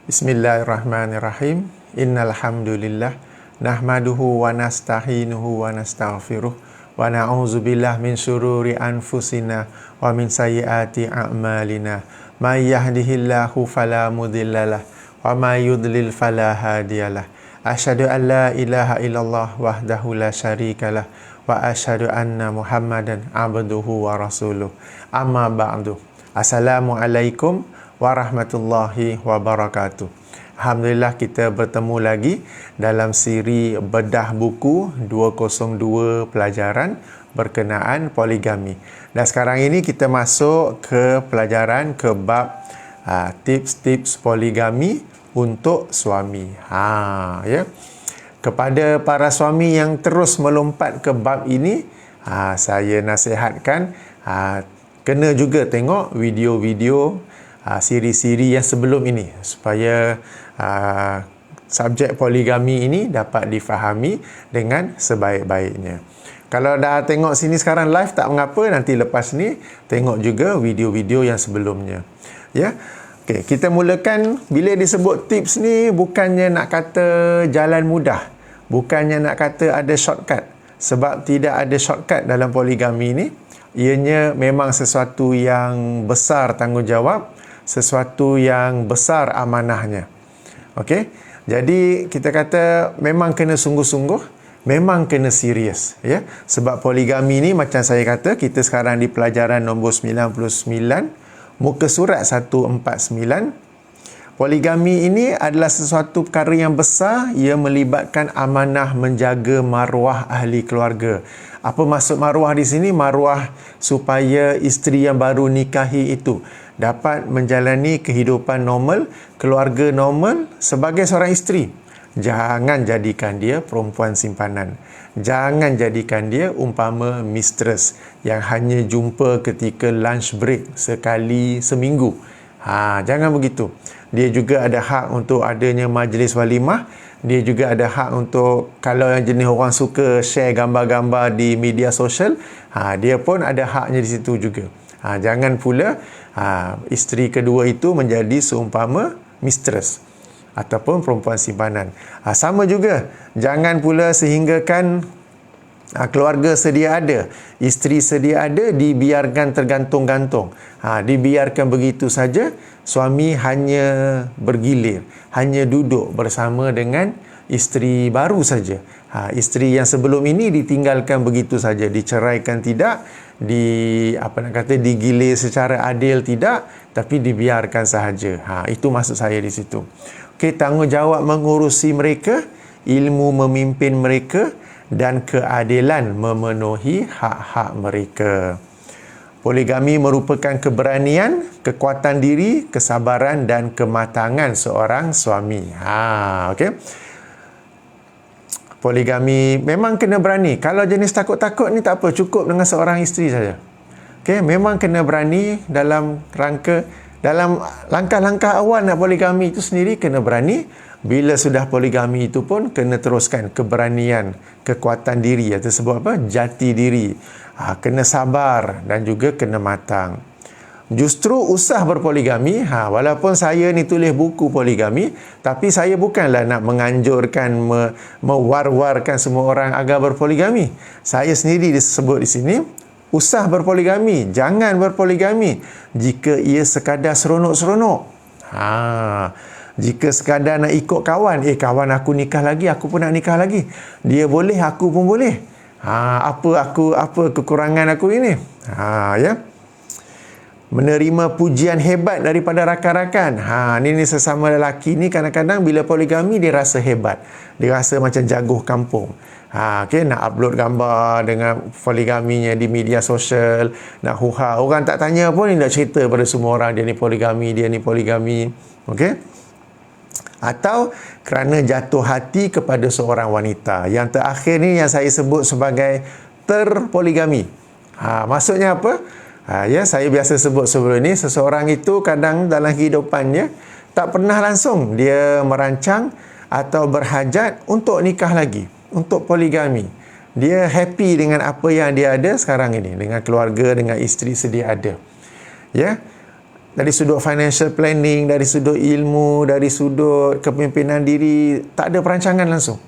Bismillahirrahmanirrahim. Innal hamdulillah nahmaduhu wa nasta'inuhu wa nastaghfiruh wa na'udzubillah min syururi anfusina wa min sayyiati a'malina. May yahdihillahu fala mudhillalah wa may yudlil fala hadiyalah. Asyhadu an la ilaha illallah wahdahu la syarikalah wa asyhadu anna Muhammadan abduhu wa rasuluh. Amma ba'du. Assalamualaikum warahmatullahi wabarakatuh. Alhamdulillah kita bertemu lagi dalam siri bedah buku 202 pelajaran berkenaan poligami. Dan sekarang ini kita masuk ke pelajaran ke bab tips-tips poligami untuk suami. Ya. Kepada para suami yang terus melompat ke bab ini, saya nasihatkan kena juga tengok video-video siri-siri yang sebelum ini supaya subjek poligami ini dapat difahami dengan sebaik-baiknya. Kalau dah tengok sini sekarang live tak mengapa, nanti lepas ni tengok juga video-video yang sebelumnya. Ya. Okey, kita mulakan. Bila disebut tips ni bukannya nak kata jalan mudah, bukannya nak kata ada shortcut, sebab tidak ada shortcut dalam poligami ni. Ianya memang sesuatu yang besar tanggungjawab, sesuatu yang besar amanahnya. Okey. Jadi kita kata memang kena sungguh-sungguh, memang kena serius, ya. Sebab poligami ni macam saya kata, kita sekarang di pelajaran nombor 99, muka surat 149. Poligami ini adalah sesuatu perkara yang besar. Ia melibatkan amanah menjaga maruah ahli keluarga. Apa maksud maruah di sini? Maruah supaya isteri yang baru nikahi itu dapat menjalani kehidupan normal, keluarga normal sebagai seorang isteri. Jangan jadikan dia perempuan simpanan. Jangan jadikan dia umpama mistress yang hanya jumpa ketika lunch break sekali seminggu. Jangan begitu. Dia juga ada hak untuk adanya majlis walimah. Dia juga ada hak untuk, kalau yang jenis orang suka share gambar-gambar di media sosial, dia pun ada haknya di situ juga. Jangan pula isteri kedua itu menjadi seumpama mistress ataupun perempuan simpanan. Sama juga, jangan pula sehinggakan keluarga sedia ada, isteri sedia ada dibiarkan tergantung-gantung. Dibiarkan begitu saja, suami hanya bergilir, hanya duduk bersama dengan isteri baru saja. Isteri yang sebelum ini ditinggalkan begitu saja, diceraikan tidak, digilir secara adil tidak, tapi dibiarkan sahaja. Itu maksud saya di situ. Okey, tanggungjawab mengurusi mereka, ilmu memimpin mereka, dan keadilan memenuhi hak-hak mereka. Poligami merupakan keberanian, kekuatan diri, kesabaran dan kematangan seorang suami. Okey. Poligami memang kena berani. Kalau jenis takut-takut ni tak apa, cukup dengan seorang isteri saja. Okey, memang kena berani dalam langkah-langkah awal nak poligami itu sendiri kena berani. Bila sudah poligami itu pun kena teruskan keberanian, kekuatan diri, atau sebut apa? Jati diri. Kena sabar dan juga kena matang. Justru usah berpoligami, walaupun saya ni tulis buku poligami, tapi saya bukanlah nak menganjurkan, mewar-warkan semua orang agar berpoligami. Saya sendiri disebut di sini, usah berpoligami, jangan berpoligami jika ia sekadar seronok-seronok. Jika sekadar nak ikut kawan, kawan aku nikah lagi, aku pun nak nikah lagi. Dia boleh, aku pun boleh. Apa kekurangan aku ini? Ya. Menerima pujian hebat daripada rakan-rakan. Ni sesama lelaki ni kadang-kadang bila poligami dia rasa hebat. Dia rasa macam jago kampung. Okay, nak upload gambar dengan poligaminya di media sosial, nak huha. Orang tak tanya pun, dia nak cerita pada semua orang dia ni poligami. Okey. Atau kerana jatuh hati kepada seorang wanita. Yang terakhir ni yang saya sebut sebagai terpoligami. Maksudnya apa? Ya, saya biasa sebut sebelum ni, seseorang itu kadang dalam kehidupannya tak pernah langsung dia merancang atau berhajat untuk nikah lagi, untuk poligami. Dia happy dengan apa yang dia ada sekarang ini, dengan keluarga, dengan isteri sedia ada. Ya. dari sudut financial planning, dari sudut ilmu, dari sudut kepimpinan diri, tak ada perancangan langsung.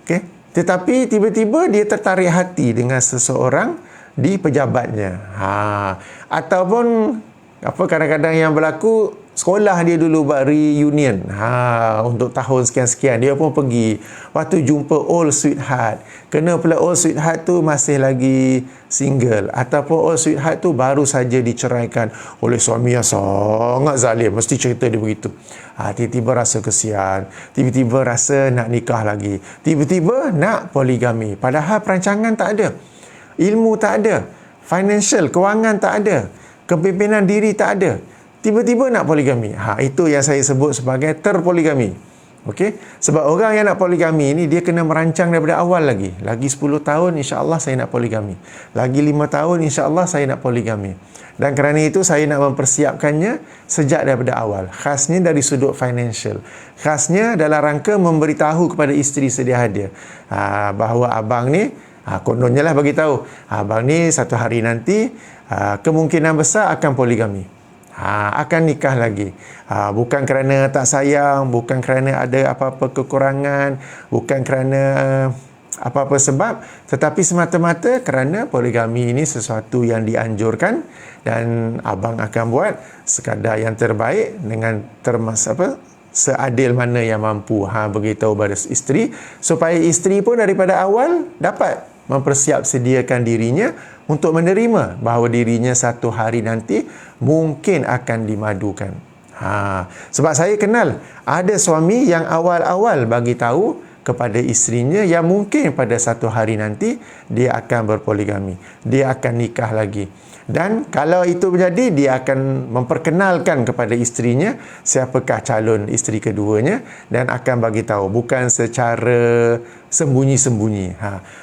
Okey. Tetapi tiba-tiba dia tertarik hati dengan seseorang di pejabatnya. Ataupun kadang-kadang yang berlaku, sekolah dia dulu buat reunion untuk tahun sekian-sekian, dia pun pergi. Waktu jumpa old sweetheart, kena pula old sweetheart tu masih lagi single, ataupun old sweetheart tu baru saja diceraikan oleh suami yang sangat zalim, mesti cerita dia begitu. Tiba-tiba rasa kesian, tiba-tiba rasa nak nikah lagi, tiba-tiba nak poligami, padahal perancangan tak ada, ilmu tak ada, financial, kewangan tak ada, kepimpinan diri tak ada, tiba-tiba nak poligami. Itu yang saya sebut sebagai terpoligami. Okey? Sebab orang yang nak poligami ni, dia kena merancang daripada awal lagi. Lagi 10 tahun insya-Allah saya nak poligami. Lagi 5 tahun insya-Allah saya nak poligami. Dan kerana itu saya nak mempersiapkannya sejak daripada awal. Khasnya dari sudut financial. Khasnya dalam rangka memberitahu kepada isteri sedia ada bahawa abang ni, kononnya lah bagi tahu, abang ni satu hari nanti kemungkinan besar akan poligami. Akan nikah lagi. Bukan kerana tak sayang, bukan kerana ada apa-apa kekurangan, bukan kerana apa-apa sebab, tetapi semata-mata kerana poligami ini sesuatu yang dianjurkan dan abang akan buat sekadar yang terbaik dengan seadil mana yang mampu. Beritahu pada isteri supaya isteri pun daripada awal dapat mempersiap sediakan dirinya untuk menerima bahawa dirinya satu hari nanti mungkin akan dimadukan. Sebab saya kenal ada suami yang awal-awal bagi tahu kepada isterinya yang mungkin pada satu hari nanti dia akan berpoligami, dia akan nikah lagi. Dan kalau itu menjadi, dia akan memperkenalkan kepada isterinya siapakah calon isteri keduanya dan akan bagi tahu, bukan secara sembunyi-sembunyi.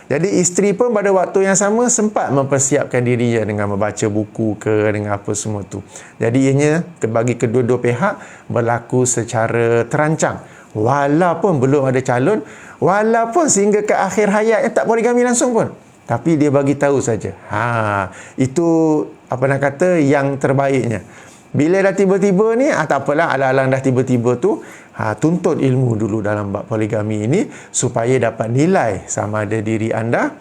Jadi isteri pun pada waktu yang sama sempat mempersiapkan dirinya dengan membaca buku dengan apa semua tu. Jadi ianya bagi kedua-dua pihak berlaku secara terancang. Walaupun belum ada calon, walaupun sehingga ke akhir hayatnya tak poligami langsung pun, tapi dia bagi tahu saja. Itu yang terbaiknya. Bila dah tiba-tiba ni, tak apalah, alang-alang dah tiba-tiba tu, tuntut ilmu dulu dalam bab poligami ini supaya dapat nilai sama ada diri anda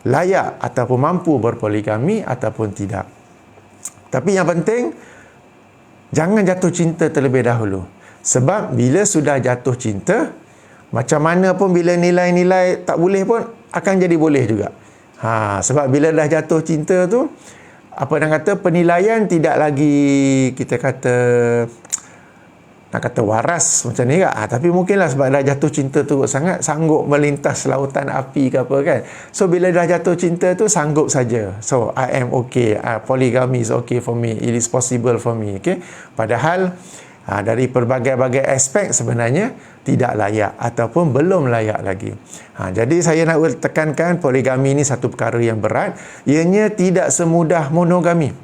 layak ataupun mampu berpoligami ataupun tidak. Tapi yang penting, jangan jatuh cinta terlebih dahulu. Sebab bila sudah jatuh cinta, macam mana pun bila nilai-nilai tak boleh pun akan jadi boleh juga. Sebab bila dah jatuh cinta tu, penilaian tidak lagi kita kata waras macam ni kan. Tapi mungkinlah sebab dah jatuh cinta tu sangat, sanggup melintas lautan api ke apa kan. So bila dah jatuh cinta tu sanggup saja. So I am okay. Polygamy is okay for me. It is possible for me. Okay. Padahal dari berbagai-bagai aspek sebenarnya tidak layak ataupun belum layak lagi. Jadi saya nak tekankan poligami ini satu perkara yang berat. Ianya tidak semudah monogami.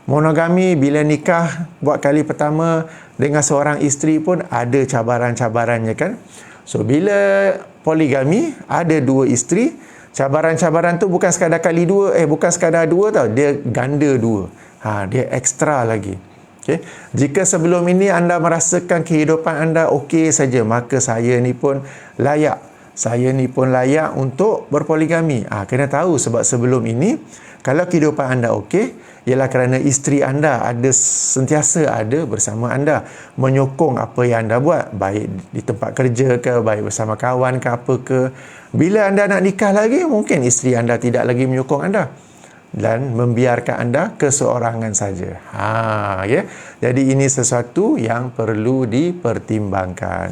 Monogami bila nikah buat kali pertama dengan seorang isteri pun ada cabaran-cabarannya kan. So bila poligami ada dua isteri, cabaran-cabaran tu bukan sekadar bukan sekadar dua tau, dia ganda dua. Dia ekstra lagi. Okay. Jika sebelum ini anda merasakan kehidupan anda okey saja, maka saya ni pun layak. Saya ni pun layak untuk berpoligami. Kena tahu sebab sebelum ini, kalau kehidupan anda okey, ialah kerana isteri anda sentiasa ada bersama anda, menyokong apa yang anda buat, baik di tempat kerja ke, baik bersama kawan ke apa ke. Bila anda nak nikah lagi, mungkin isteri anda tidak lagi menyokong anda dan membiarkan anda keseorangan saja. Ya. Jadi ini sesuatu yang perlu dipertimbangkan.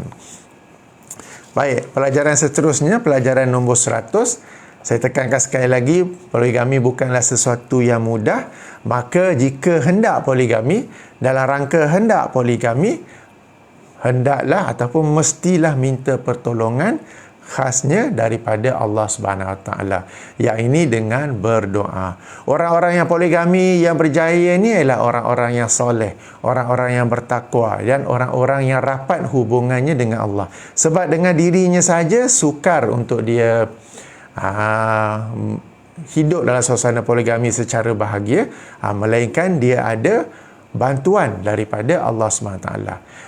Baik, pelajaran seterusnya, pelajaran nombor 100. Saya tekankan sekali lagi, poligami bukanlah sesuatu yang mudah. Maka jika hendak poligami, dalam rangka hendak poligami, hendaklah ataupun mestilah minta pertolongan khasnya daripada Allah Subhanahu Wa Taala. Yang ini dengan berdoa. Orang-orang yang poligami yang berjaya ni ialah orang-orang yang soleh, orang-orang yang bertakwa dan orang-orang yang rapat hubungannya dengan Allah. Sebab dengan dirinya saja sukar untuk dia hidup dalam suasana poligami secara bahagia, melainkan dia ada bantuan daripada Allah SWT.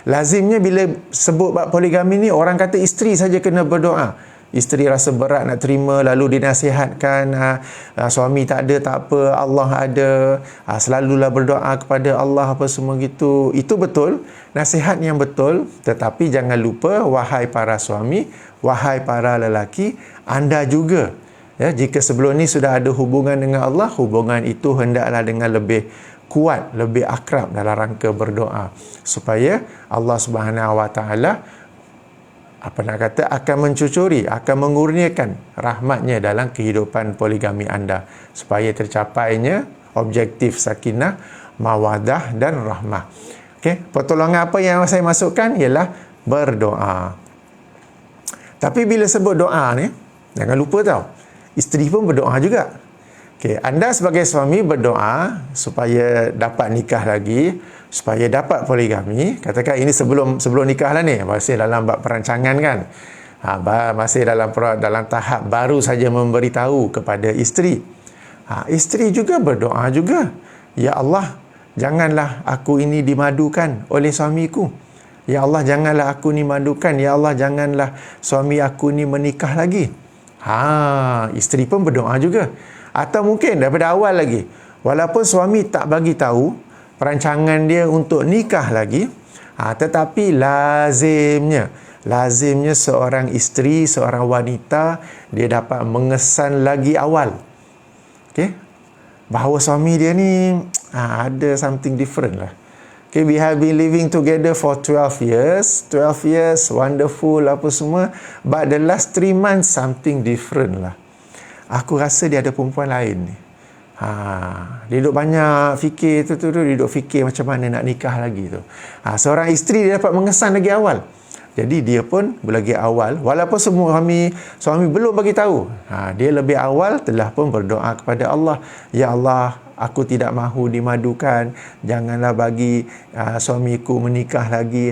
Lazimnya bila sebut bab poligami ni, orang kata isteri saja kena berdoa. Isteri rasa berat nak terima, lalu dinasihatkan, suami tak ada, tak apa, Allah ada, selalulah berdoa kepada Allah, apa semua gitu. Itu betul, nasihat yang betul. Tetapi jangan lupa, wahai para suami, wahai para lelaki, anda juga, ya, jika sebelum ni sudah ada hubungan dengan Allah, hubungan itu hendaklah dengan lebih kuat, lebih akrab dalam rangka berdoa, supaya Allah Subhanahu Wa Taala akan mencucuri, akan mengurniakan rahmatnya dalam kehidupan poligami anda, supaya tercapainya objektif sakinah, mawadah dan rahmah. Okey, pertolongan apa yang saya masukkan ialah berdoa. Tapi bila sebut doa ni, jangan lupa tau, isteri pun berdoa juga. Okey, anda sebagai suami berdoa supaya dapat nikah lagi, supaya dapat poligami. Katakan ini sebelum nikah lah ni, masih dalam bab perancangan kan, masih dalam tahap baru saja memberitahu kepada isteri. Isteri juga berdoa juga, ya Allah, janganlah aku ini dimadukan oleh suamiku. Ya Allah, janganlah aku ni madukan. Ya Allah, janganlah suami aku ni menikah lagi. Isteri pun berdoa juga. Atau mungkin daripada awal lagi, walaupun suami tak bagi tahu perancangan dia untuk nikah lagi, tetapi lazimnya seorang isteri, seorang wanita, dia dapat mengesan lagi awal, okay, bahawa suami dia ni ada something different lah. Okay, we have been living together for 12 years, wonderful apa semua, but the last 3 months something different lah. Aku rasa dia ada perempuan lain ni. Dia duduk banyak fikir tu, dia duduk fikir macam mana nak nikah lagi tu. Seorang isteri dia dapat mengesan lagi awal. Jadi dia pun lagi awal, walaupun suami belum bagi tahu, dia lebih awal telah pun berdoa kepada Allah. Ya Allah, aku tidak mahu dimadukan, janganlah bagi suamiku menikah lagi.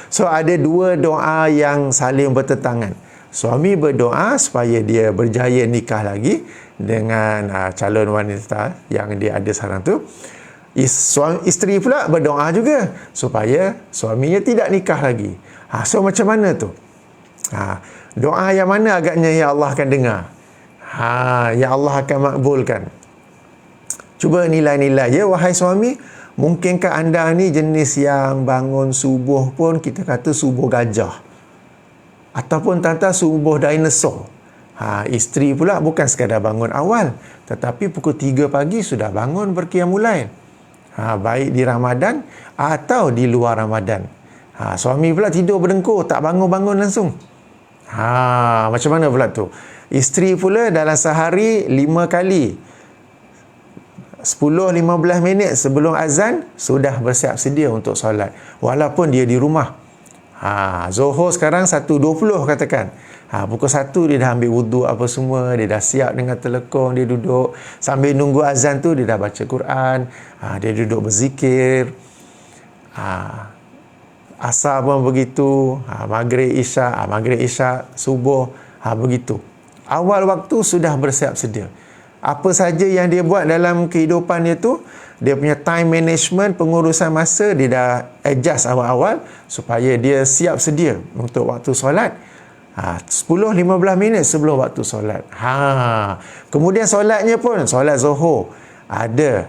So ada dua doa yang saling bertentangan. Suami berdoa supaya dia berjaya nikah lagi dengan calon wanita yang dia ada sekarang tu. Isteri pula berdoa juga supaya suaminya tidak nikah lagi. So macam mana tu? Doa yang mana agaknya ya Allah akan dengar? Ya Allah akan makbulkan. Cuba nilai-nilai ya, wahai suami. Mungkinkah anda ni jenis yang bangun subuh pun kita kata subuh gajah, ataupun tata subuh dinosaur? Isteri pula bukan sekadar bangun awal, tetapi pukul 3 pagi sudah bangun berqiyamul lail, baik di Ramadan atau di luar Ramadan. Suami pula tidur berdengkur, tak bangun-bangun langsung. Macam mana pula tu? Isteri pula dalam sehari 5 kali, 10-15 minit sebelum azan sudah bersiap sedia untuk solat, walaupun dia di rumah. Zuhur sekarang 1.20 katakan. Pukul 1 dia dah ambil wuduk apa semua, dia dah siap dengan telekong, dia duduk sambil nunggu azan tu dia dah baca Quran, dia duduk berzikir. Asar pun begitu, maghrib isyak, subuh, begitu. Awal waktu sudah bersiap sedia. Apa saja yang dia buat dalam kehidupan dia tu, dia punya time management, pengurusan masa, dia dah adjust awal-awal supaya dia siap sedia untuk waktu solat. 10-15 minit sebelum waktu solat. Kemudian solatnya pun, solat zuhur ada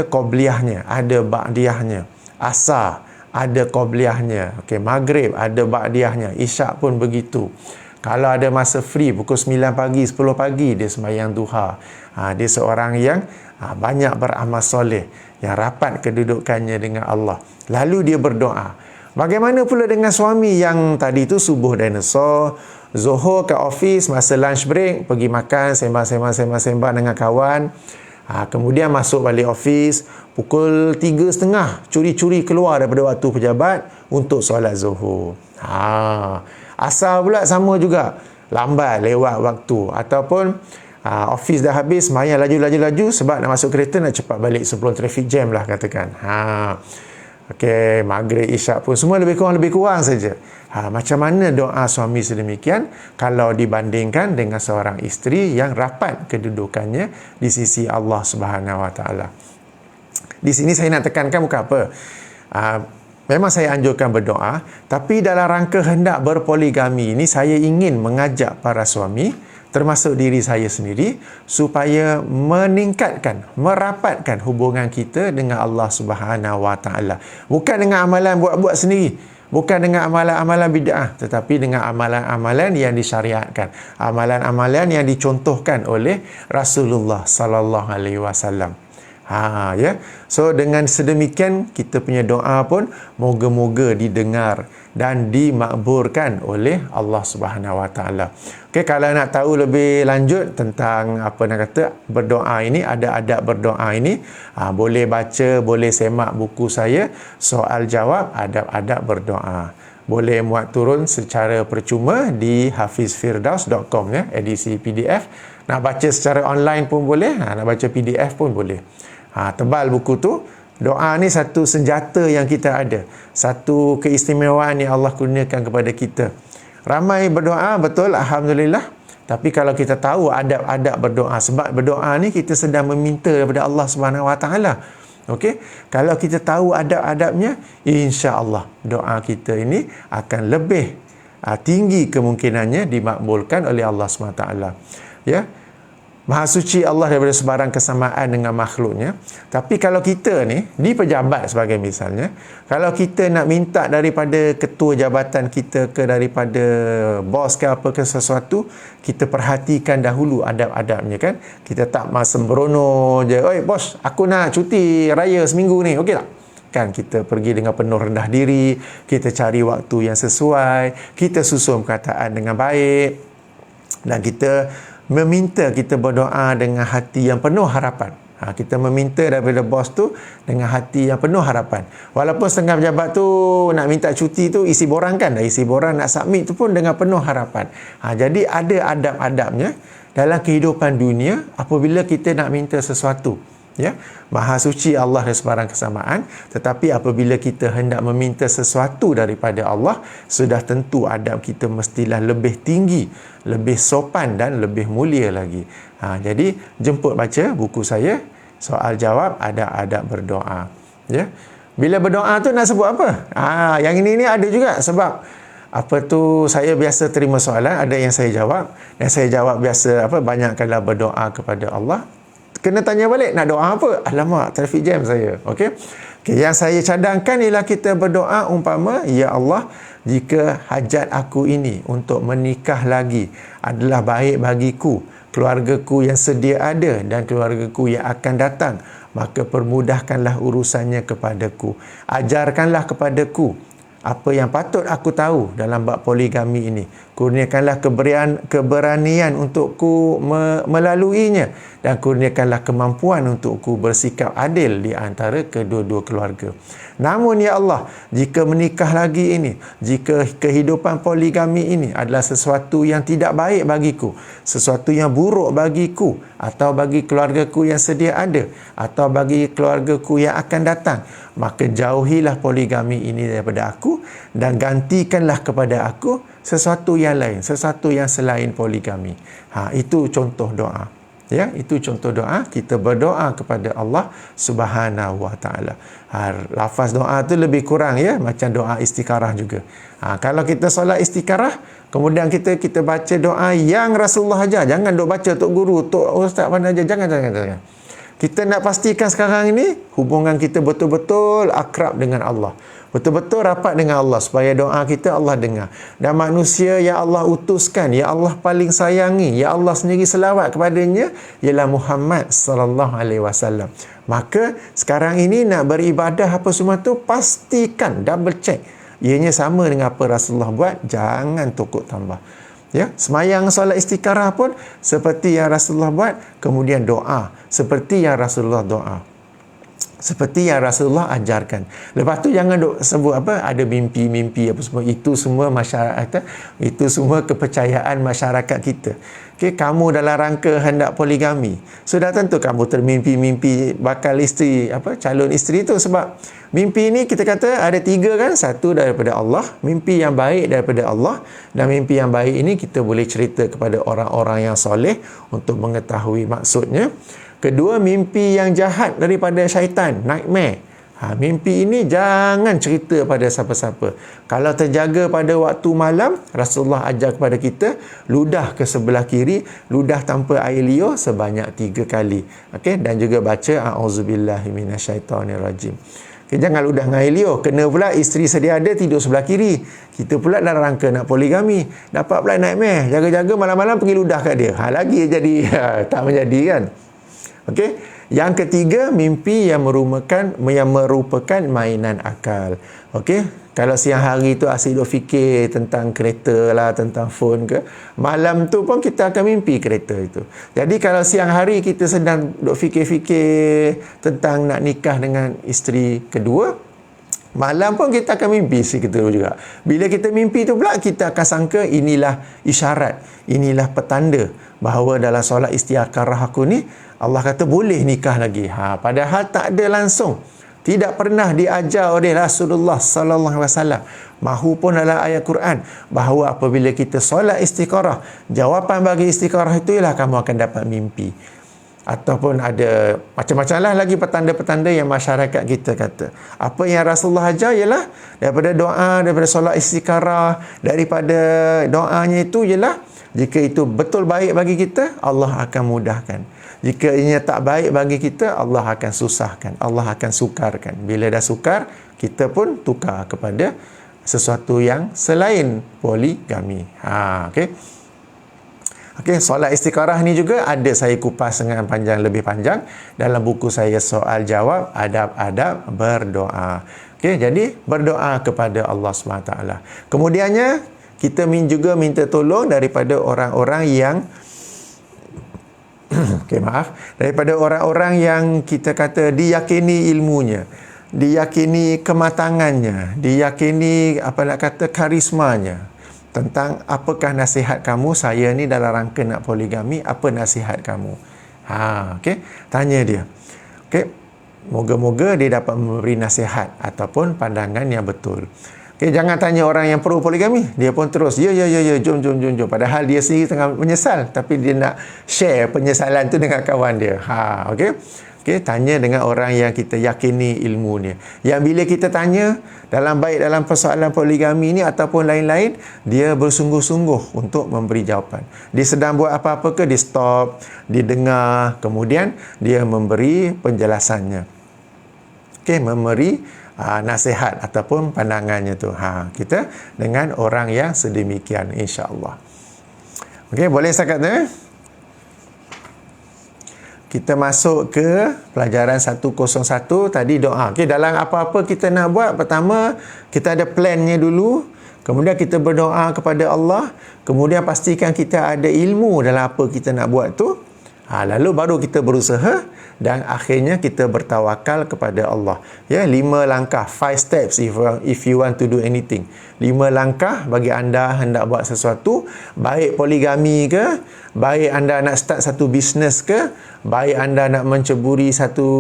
qobliyahnya, ada ba'diyahnya. Asar ada qobliyahnya. Maghrib ada ba'diyahnya. Isyak pun begitu. Kalau ada masa free pukul 9 pagi, 10 pagi, dia sembahyang duha. Dia seorang yang banyak beramal soleh, yang rapat kedudukannya dengan Allah. Lalu dia berdoa. Bagaimana pula dengan suami yang tadi tu subuh dinosaur, zuhur ke office, masa lunch break, pergi makan, sembang dengan kawan. Kemudian masuk balik office, pukul 3.30, curi-curi keluar daripada waktu pejabat untuk solat zuhur. Asar pula sama juga, lambat lewat waktu, ataupun office dah habis, sembahyang laju sebab nak masuk kereta, nak cepat balik sebelum traffic jam lah katakan. Maghrib isyak pun semua lebih kurang saja. Macam mana doa suami sedemikian kalau dibandingkan dengan seorang isteri yang rapat kedudukannya di sisi Allah Subhanahu Wa Taala? Di sini saya nak tekankan bukan apa. Memang saya anjurkan berdoa, tapi dalam rangka hendak berpoligami ini, saya ingin mengajak para suami, termasuk diri saya sendiri, supaya meningkatkan, merapatkan hubungan kita dengan Allah Subhanahu Wa Taala. Bukan dengan amalan buat-buat sendiri, bukan dengan amalan-amalan bid'ah, tetapi dengan amalan-amalan yang disyariatkan, amalan-amalan yang dicontohkan oleh Rasulullah sallallahu alaihi wasallam. Ya. So dengan sedemikian, kita punya doa pun moga-moga didengar dan dimakbulkan oleh Allah Subhanahu Wa Taala. Okey, kalau nak tahu lebih lanjut tentang apa nak kata berdoa ini, ada adab berdoa ini, boleh baca, boleh semak buku saya, soal jawab adab-adab berdoa. Boleh muat turun secara percuma di hafizfirdaus.com ya, edisi PDF. Nak baca secara online pun boleh, nak baca PDF pun boleh. Tebal buku tu. Doa ni satu senjata yang kita ada, satu keistimewaan yang Allah kurniakan kepada kita. Ramai berdoa, betul, alhamdulillah. Tapi kalau kita tahu adab-adab berdoa, sebab berdoa ni kita sedang meminta daripada Allah Subhanahu Wa Taala. Okey, kalau kita tahu adab-adabnya, insya-Allah doa kita ini akan lebih tinggi kemungkinannya dimakbulkan oleh Allah SWT. Ya. Maha suci Allah daripada sebarang kesamaan dengan makhluknya. Tapi kalau kita ni, di pejabat sebagai misalnya, kalau kita nak minta daripada ketua jabatan kita ke daripada bos ke apa ke sesuatu, kita perhatikan dahulu adab-adabnya kan. Kita tak sembrono je, "Oi bos, aku nak cuti raya seminggu ni, okey tak?" Kan kita pergi dengan penuh rendah diri, kita cari waktu yang sesuai, kita susun perkataan dengan baik, dan kita meminta, kita berdoa dengan hati yang penuh harapan. Kita meminta daripada bos tu dengan hati yang penuh harapan. Walaupun setengah pejabat tu nak minta cuti tu isi borang kan, isi borang nak submit tu pun dengan penuh harapan. Jadi ada adab-adabnya dalam kehidupan dunia apabila kita nak minta sesuatu. Ya, Maha suci Allah dari sebarang kesamaan, tetapi apabila kita hendak meminta sesuatu daripada Allah, sudah tentu adab kita mestilah lebih tinggi, lebih sopan dan lebih mulia lagi. Jadi jemput baca buku saya, soal jawab adab-adab berdoa. Ya. Bila berdoa tu nak sebut apa? Yang ini ada juga, sebab apa tu, saya biasa terima soalan, ada yang saya jawab, dan saya jawab biasa banyakkanlah berdoa kepada Allah. Kena tanya balik, nak doa apa? Alamak, traffic jam saya. Okey. Yang saya cadangkan ialah kita berdoa umpama, "Ya Allah, jika hajat aku ini untuk menikah lagi adalah baik bagiku, keluargaku yang sedia ada dan keluargaku yang akan datang, maka permudahkanlah urusannya kepadaku. Ajarkanlah kepadaku apa yang patut aku tahu dalam bab poligami ini. Kurniakanlah keberanian untukku melaluinya, dan kurniakanlah kemampuan untukku bersikap adil di antara kedua-dua keluarga. Namun ya Allah, jika menikah lagi ini, jika kehidupan poligami ini adalah sesuatu yang tidak baik bagiku, sesuatu yang buruk bagiku, atau bagi keluargaku yang sedia ada, atau bagi keluargaku yang akan datang, maka jauhilah poligami ini daripada aku, dan gantikanlah kepada aku sesuatu yang lain, sesuatu yang selain poligami." Itu contoh doa. Ya, itu contoh doa. Kita berdoa kepada Allah Subhanahu Wa Taala. Lafaz doa tu lebih kurang ya, macam doa istikharah juga. Kalau kita solat istikharah, kemudian kita baca doa yang Rasulullah ajar. Jangan duk baca tok guru, tok ustaz mana aja. Jangan. Kita nak pastikan sekarang ini hubungan kita betul-betul akrab dengan Allah, betul-betul rapat dengan Allah, supaya doa kita Allah dengar. Dan manusia yang Allah utuskan, yang Allah paling sayangi, yang Allah sendiri selawat kepadanya, ialah Muhammad sallallahu alaihi wasallam. Maka sekarang ini nak beribadah apa semua tu, pastikan, double check, ianya sama dengan apa Rasulullah buat, jangan tukuk tambah. Ya, semayang solat istikharah pun seperti yang Rasulullah buat, kemudian doa seperti yang Rasulullah doa, seperti yang Rasulullah ajarkan. Lepas tu jangan duk sebut ada mimpi-mimpi apa semua. Itu semua masyarakat, itu semua kepercayaan masyarakat kita. Okey, kamu dalam rangka hendak poligami, sudah tentu kamu termimpi-mimpi bakal isteri, calon isteri tu. Sebab mimpi ni kita kata ada 3 kan, satu daripada Allah, mimpi yang baik daripada Allah, dan mimpi yang baik ini kita boleh cerita kepada orang-orang yang soleh untuk mengetahui maksudnya. Kedua, mimpi yang jahat daripada syaitan, nightmare. Mimpi ini jangan cerita pada siapa-siapa. Kalau terjaga pada waktu malam, Rasulullah ajar kepada kita, ludah ke sebelah kiri, ludah tanpa air liur sebanyak 3 kali. Okey, dan juga baca a'udzubillahi minasyaitonirrajim. Okay, jangan ludah dengan air liur. Kena pula isteri sedia ada tidur sebelah kiri. Kita pula dalam rangka nak poligami. Dapat pula nightmare. Jaga-jaga malam-malam pergi ludah kat dia. Lagi jadi tak menjadi kan. Okey. Yang ketiga, mimpi yang merupakan mainan akal. Okey, kalau siang hari tu asyik duk fikir tentang kereta lah, tentang phone ke, malam tu pun kita akan mimpi kereta itu. Jadi kalau siang hari kita sedang duk fikir-fikir tentang nak nikah dengan isteri kedua, malam pun kita akan mimpi isteri kedua juga. Bila kita mimpi tu pula, kita akan sangka inilah isyarat, inilah petanda bahawa dalam solat istikharah aku ni Allah kata boleh nikah lagi. Padahal tak ada langsung. Tidak pernah diajar oleh Rasulullah sallallahu alaihi wasallam mahupun dalam ayat Quran bahawa apabila kita solat istikharah, jawapan bagi istikharah itu ialah kamu akan dapat mimpi. Ataupun ada macam-macam lah lagi petanda-petanda yang masyarakat kita kata. Apa yang Rasulullah ajar ialah daripada doa, daripada solat istikharah, daripada doanya itu ialah jika itu betul baik bagi kita, Allah akan mudahkan. Jika ini tak baik bagi kita, Allah akan susahkan, Allah akan sukarkan. Bila dah sukar, kita pun tukar kepada sesuatu yang selain poligami. Okey. Okey, solat istikharah ni juga ada saya kupas dengan lebih panjang dalam buku saya Soal Jawab Adab-adab Berdoa. Okey, jadi berdoa kepada Allah SWT. Kemudiannya kita juga minta tolong daripada orang-orang yang daripada orang-orang yang kita kata diyakini ilmunya, diyakini kematangannya, diyakini karismanya. Tentang apakah nasihat kamu, saya ni dalam rangka nak poligami, apa nasihat kamu? Okey, tanya dia. Okey, moga-moga dia dapat memberi nasihat ataupun pandangan yang betul. Okey, jangan tanya orang yang pro poligami, dia pun terus ya, jom. Padahal dia sendiri tengah menyesal, tapi dia nak share penyesalan tu dengan kawan dia. Okey. Okey, tanya dengan orang yang kita yakini ilmunya. Yang bila kita tanya dalam persoalan poligami ni ataupun lain-lain, dia bersungguh-sungguh untuk memberi jawapan. Dia sedang buat apa-apa ke, dia stop, dia dengar, kemudian dia memberi penjelasannya. Okey, memberi nasihat ataupun pandangannya tu. Kita dengan orang yang sedemikian, insya-Allah. Okey, boleh setakat tu. Kita masuk ke pelajaran 101 tadi, doa. Okey, dalam apa-apa kita nak buat, pertama kita ada plannya dulu, kemudian kita berdoa kepada Allah, kemudian pastikan kita ada ilmu dalam apa kita nak buat tu. Lalu baru kita berusaha dan akhirnya kita bertawakal kepada Allah. 5 langkah, 5 steps if you want to do anything. 5 langkah bagi anda hendak buat sesuatu, baik poligami ke, baik anda nak start satu bisnes ke, baik anda nak menceburi satu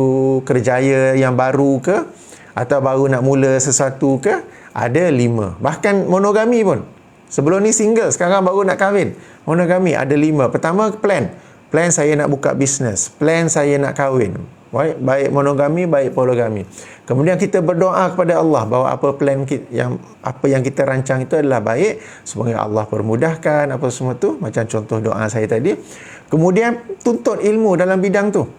kerjaya yang baru ke, atau baru nak mula sesuatu ke, ada 5. Bahkan monogami pun. Sebelum ni single, sekarang baru nak kahwin. Monogami ada 5. Pertama, plan saya nak buka bisnes, plan saya nak kahwin, baik monogami, baik poligami. Kemudian kita berdoa kepada Allah bahawa apa yang kita rancang itu adalah baik, semoga Allah permudahkan apa semua tu, macam contoh doa saya tadi. Kemudian tuntut ilmu dalam bidang tu.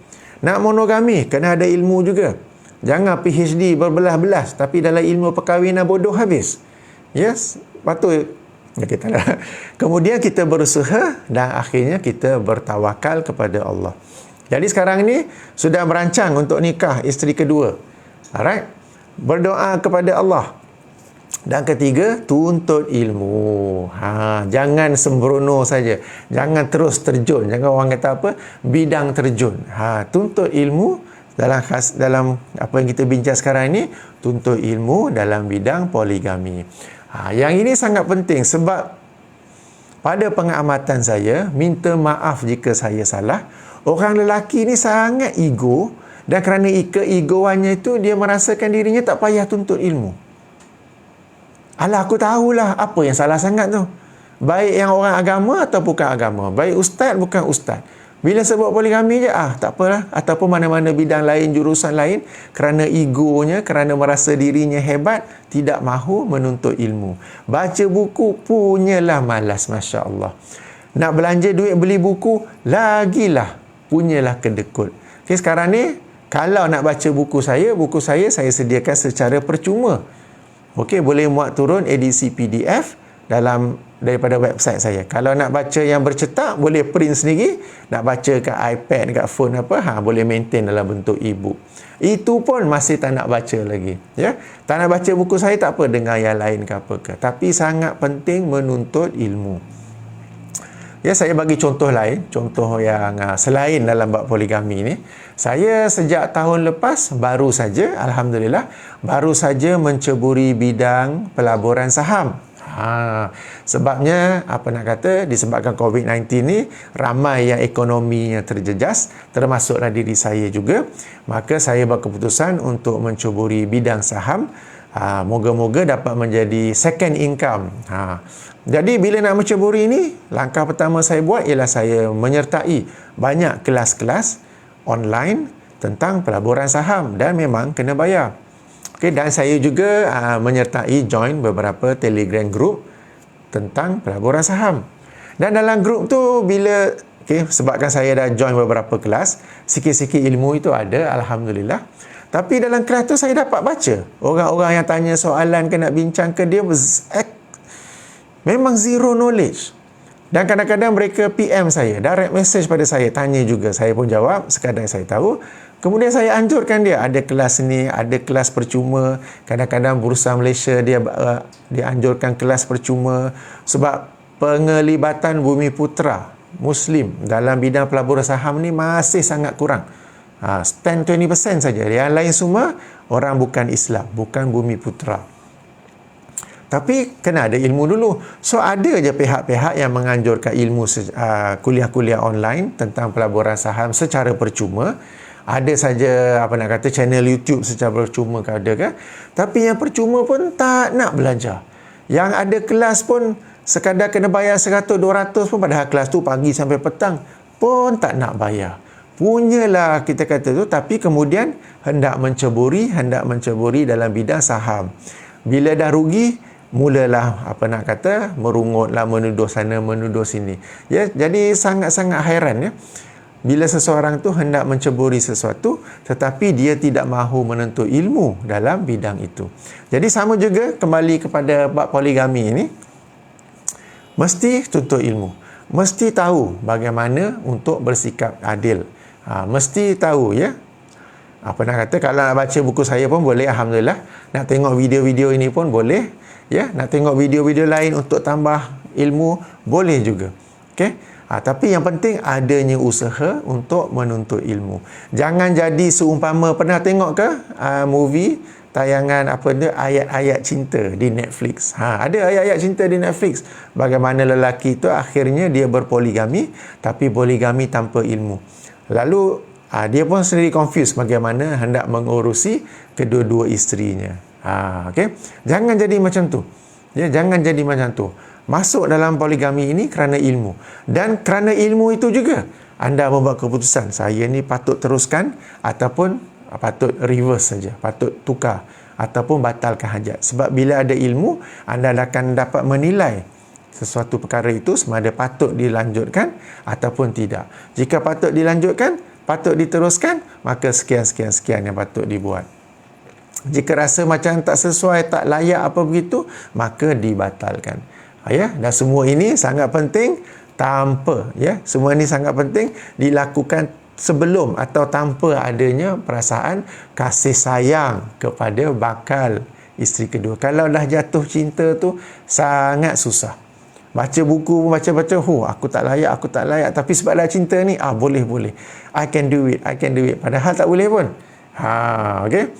Nak monogami kena ada ilmu juga. Jangan PhD berbelas-belas tapi dalam ilmu perkahwinan bodoh habis. Yes, patut. Kemudian kita berusaha dan akhirnya kita bertawakal kepada Allah. Jadi sekarang ni sudah merancang untuk nikah isteri kedua. Alright? Berdoa kepada Allah. Dan ketiga, tuntut ilmu. Jangan sembrono saja. Jangan terus terjun. Jangan orang kata apa, bidang terjun. Tuntut ilmu dalam apa yang kita bincang sekarang ini, tuntut ilmu dalam bidang poligami. Yang ini sangat penting sebab pada pengamatan saya, minta maaf jika saya salah, orang lelaki ni sangat ego, dan kerana keegoannya itu dia merasakan dirinya tak payah tuntut ilmu. Alah, aku tahulah apa yang salah sangat tu. Baik yang orang agama atau bukan agama, baik ustaz bukan ustaz, Bila sebut poligami je, tak apalah. Ataupun mana-mana bidang lain, jurusan lain, kerana egonya, kerana merasa dirinya hebat, tidak mahu menuntut ilmu. Baca buku punyalah malas, Masya Allah. Nak belanja duit beli buku, lagilah punyalah kedekut. Okay, sekarang ni, kalau nak baca buku saya saya sediakan secara percuma. Okey, boleh muat turun edisi PDF daripada website saya. Kalau nak baca yang bercetak, boleh print sendiri. Nak baca kat iPad, kat phone boleh maintain dalam bentuk e-book. Itu pun masih tak nak baca lagi. Ya, tak nak baca buku saya, tak apa, dengar yang lain ke apa ke. Tapi sangat penting menuntut ilmu. Ya, saya bagi contoh lain, contoh yang selain dalam bab poligami ni. Saya sejak tahun lepas baru saja, alhamdulillah, baru saja menceburi bidang pelaburan saham. Sebabnya disebabkan COVID-19 ni ramai yang ekonominya terjejas, termasuklah diri saya juga. Maka saya berkeputusan untuk mencuburi bidang saham. Moga-moga dapat menjadi second income. Jadi bila nak mencuburi ni, langkah pertama saya buat ialah saya menyertai banyak kelas-kelas online tentang pelaburan saham, dan memang kena bayar. Okay, dan saya juga menyertai join beberapa Telegram group tentang pelaburan saham. Dan dalam group tu, sebabkan saya dah join beberapa kelas, sikit-sikit ilmu itu ada, alhamdulillah. Tapi dalam kelas tu saya dapat baca orang-orang yang tanya soalan ke, nak bincang ke, dia memang zero knowledge. Dan kadang-kadang mereka PM saya, direct message pada saya, tanya juga, saya pun jawab sekadar saya tahu. Kemudian saya anjurkan dia, ada kelas ni, ada kelas percuma. Kadang-kadang Bursa Malaysia dia anjurkan kelas percuma, sebab penglibatan Bumiputera Muslim dalam bidang pelaburan saham ni masih sangat kurang. 10-20% saja. Yang lain semua orang bukan Islam, bukan Bumiputera. Tapi kena ada ilmu dulu. So ada je pihak-pihak yang menganjurkan ilmu kuliah-kuliah online tentang pelaburan saham secara percuma. Ada saja channel YouTube secara percuma ada ke. Tapi yang percuma pun tak nak belajar. Yang ada kelas pun sekadar kena bayar 100-200 pun, padahal kelas tu pagi sampai petang pun tak nak bayar. Punyalah kita kata tu, tapi kemudian hendak menceburi dalam bidang saham. Bila dah rugi, mulalah merungutlah, menuduh sana menuduh sini. Ya, jadi sangat-sangat hairan ya bila seseorang tu hendak menceburi sesuatu tetapi dia tidak mahu menuntut ilmu dalam bidang itu. Jadi sama juga kembali kepada bab poligami ini, mesti tuntut ilmu, mesti tahu bagaimana untuk bersikap adil. Mesti tahu ya. Kalau nak baca buku saya pun boleh, alhamdulillah. Nak tengok video-video ini pun boleh. Ya, nak tengok video-video lain untuk tambah ilmu, boleh juga. Okey. Tapi yang penting adanya usaha untuk menuntut ilmu. Jangan jadi seumpama, pernah tengok ke movie tayangan ayat-ayat cinta di Netflix. Ada ayat-ayat cinta di Netflix. Bagaimana lelaki itu akhirnya dia berpoligami, tapi poligami tanpa ilmu. Lalu dia pun sendiri confused bagaimana hendak mengurusi kedua-dua isterinya. Okay? Jangan jadi macam tu. Ya, jangan jadi macam tu. Masuk dalam poligami ini kerana ilmu. Dan kerana ilmu itu juga anda membuat keputusan, saya ni patut teruskan ataupun patut reverse saja, patut tukar ataupun batalkan hajat. Sebab bila ada ilmu, anda akan dapat menilai sesuatu perkara itu sama ada patut dilanjutkan ataupun tidak. Jika patut dilanjutkan, patut diteruskan, maka sekian yang patut dibuat. Jika rasa macam tak sesuai, tak layak apa begitu, maka dibatalkan. Ya, dan semua ini sangat penting semua ini sangat penting dilakukan sebelum atau tanpa adanya perasaan kasih sayang kepada bakal isteri kedua. Kalau dah jatuh cinta tu sangat susah. Baca buku pun baca-baca, aku tak layak, tapi sebab dah cinta ni, boleh. I can do it. Padahal tak boleh pun. Okey.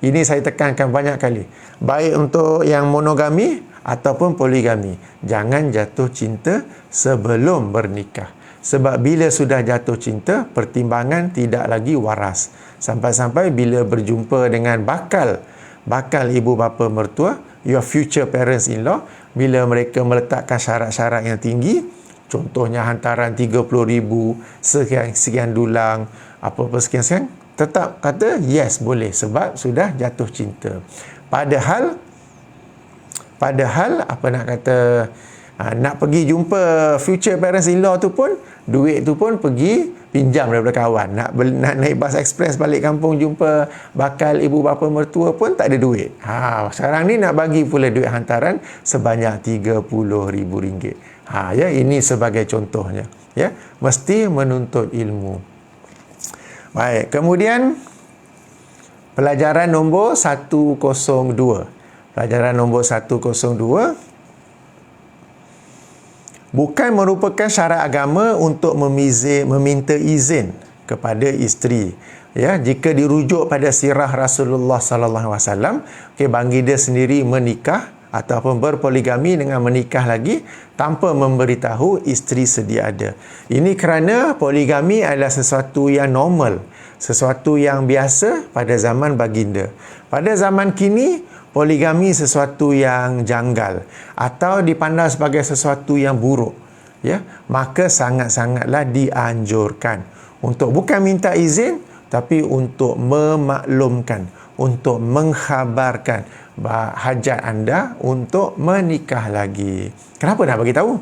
Ini saya tekankan banyak kali. Baik untuk yang monogami ataupun poligami. Jangan jatuh cinta sebelum bernikah. Sebab bila sudah jatuh cinta, pertimbangan tidak lagi waras. Sampai-sampai bila berjumpa dengan bakal ibu bapa mertua, your future parents-in-law, bila mereka meletakkan syarat-syarat yang tinggi, contohnya hantaran 30,000 sekian dulang, apa-apa sekian-sekian, tetap kata yes boleh sebab sudah jatuh cinta. Padahal apa nak kata, nak pergi jumpa future parents in-law tu pun, duit tu pun pergi pinjam daripada kawan. Nak naik bas express balik kampung jumpa bakal ibu bapa mertua pun tak ada duit. Sekarang ni nak bagi pula duit hantaran sebanyak RM30,000. Ya, ini sebagai contohnya. Ya, mesti menuntut ilmu. Baik, kemudian pelajaran nombor 102. Pelajaran nombor 102. Bukan merupakan syarat agama untuk meminta izin kepada isteri. Ya, jika dirujuk pada sirah Rasulullah sallallahu alaihi wasallam, baginda sendiri menikah ataupun berpoligami dengan menikah lagi tanpa memberitahu isteri sedia ada. Ini kerana poligami adalah sesuatu yang normal, sesuatu yang biasa pada zaman baginda. Pada zaman kini, poligami sesuatu yang janggal atau dipandang sebagai sesuatu yang buruk. Ya, maka sangat-sangatlah dianjurkan untuk bukan minta izin, tapi untuk memaklumkan, untuk mengkhabarkan hajat anda untuk menikah lagi. Kenapa nak bagi tahu?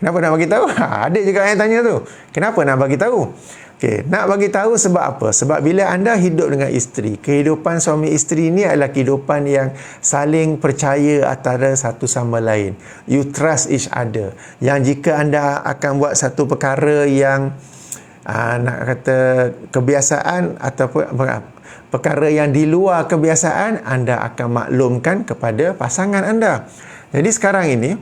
Kenapa nak bagi tahu? Ada juga yang tanya tu. Kenapa nak bagi tahu? Nak bagi tahu sebab apa? Sebab bila anda hidup dengan isteri, kehidupan suami isteri ni adalah kehidupan yang saling percaya antara satu sama lain. You trust each other. Yang jika anda akan buat satu perkara yang nak kata kebiasaan ataupun perkara yang di luar kebiasaan, anda akan maklumkan kepada pasangan anda. Jadi sekarang ini,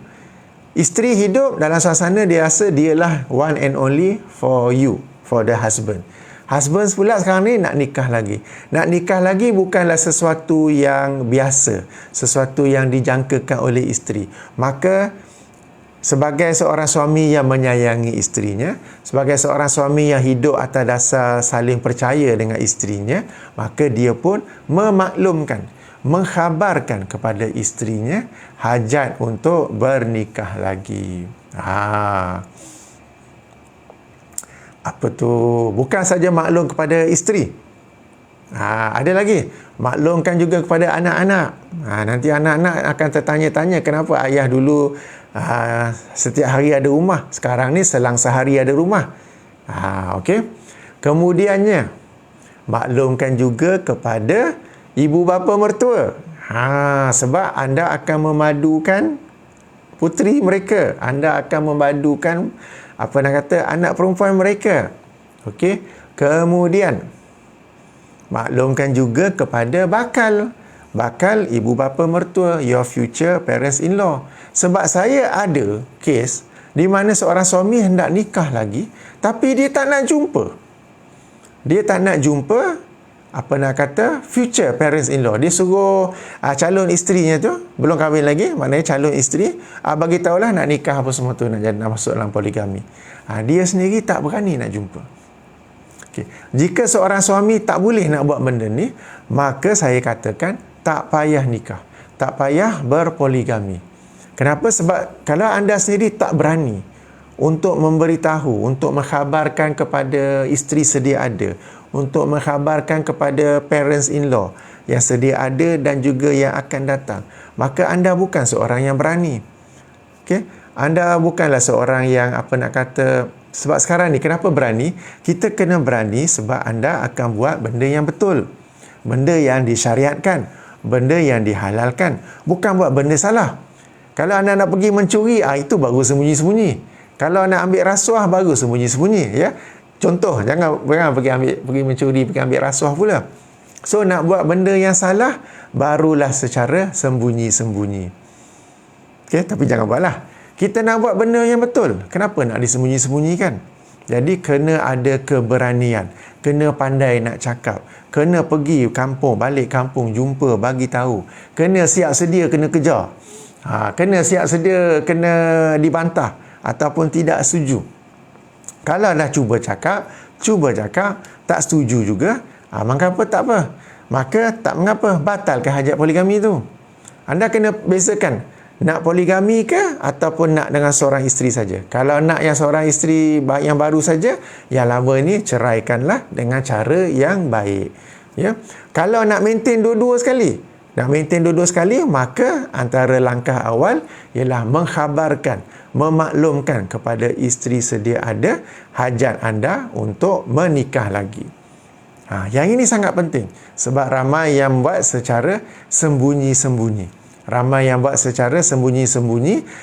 isteri hidup dalam suasana dia rasa dialah one and only for you, for the husband. Husband pula sekarang ni nak nikah lagi. Nak nikah lagi bukanlah sesuatu yang biasa, sesuatu yang dijangkakan oleh isteri. Maka sebagai seorang suami yang menyayangi isterinya, sebagai seorang suami yang hidup atas dasar saling percaya dengan isterinya, maka dia pun memaklumkan, mengkhabarkan kepada isterinya hajat untuk bernikah lagi. Apa tu? Bukan saja maklum kepada isteri. Ada lagi, maklumkan juga kepada anak-anak. Nanti anak-anak akan tertanya-tanya kenapa ayah dulu setiap hari ada rumah, sekarang ni selang sehari ada rumah. Okey. Kemudiannya, maklumkan juga kepada ibu bapa mertua. Sebab anda akan memadukan puteri mereka, anda akan memadukan anak perempuan mereka. Okey. Kemudian maklumkan juga kepada bakal ibu bapa mertua, your future parents-in-law. Sebab saya ada kes di mana seorang suami hendak nikah lagi, tapi dia tak nak jumpa. Dia tak nak jumpa future parents-in-law. Dia suruh calon isterinya tu, belum kahwin lagi, maknanya calon isteri, bagi tahulah nak nikah apa semua tu, nak masuk dalam poligami. Dia sendiri tak berani nak jumpa. Okay. Jika seorang suami tak boleh nak buat benda ni, maka saya katakan tak payah nikah, tak payah berpoligami. Kenapa? Sebab kalau anda sendiri tak berani untuk memberitahu, untuk mengkhabarkan kepada isteri sedia ada, untuk mengkhabarkan kepada parents-in-law yang sedia ada dan juga yang akan datang, maka anda bukan seorang yang berani. Okay? Anda bukanlah seorang yang sebab sekarang ni kenapa berani? Kita kena berani sebab anda akan buat benda yang betul, benda yang disyariatkan, benda yang dihalalkan, bukan buat benda salah. Kalau anda nak pergi mencuri, itu baru sembunyi-sembunyi. Kalau nak ambil rasuah, baru sembunyi-sembunyi. Ya? Contoh, jangan pergi mencuri, pergi ambil rasuah pula. So, nak buat benda yang salah, barulah secara sembunyi-sembunyi. Okay? Tapi jangan buatlah. Kita nak buat benda yang betul. Kenapa nak disembunyi-sembunyikan? Jadi, kena ada keberanian. Kena pandai nak cakap. Kena pergi kampung, balik kampung, jumpa, bagi tahu. Kena siap sedia, kena kejar. Kena siap sedia, kena dibantah ataupun tidak setuju. Kalau dah cuba cakap, tak setuju juga, mengapa tak apa? Maka tak mengapa, batalkan hajat poligami tu. Anda kena bezakan. Nak poligami ke ataupun nak dengan seorang isteri saja? Kalau nak yang seorang isteri yang baru saja, yang lama ni ceraikanlah dengan cara yang baik. Ya. Kalau nak maintain dua-dua sekali, maka antara langkah awal ialah mengkhabarkan, memaklumkan kepada isteri sedia ada hajat anda untuk menikah lagi. Yang ini sangat penting sebab ramai yang buat secara sembunyi-sembunyi.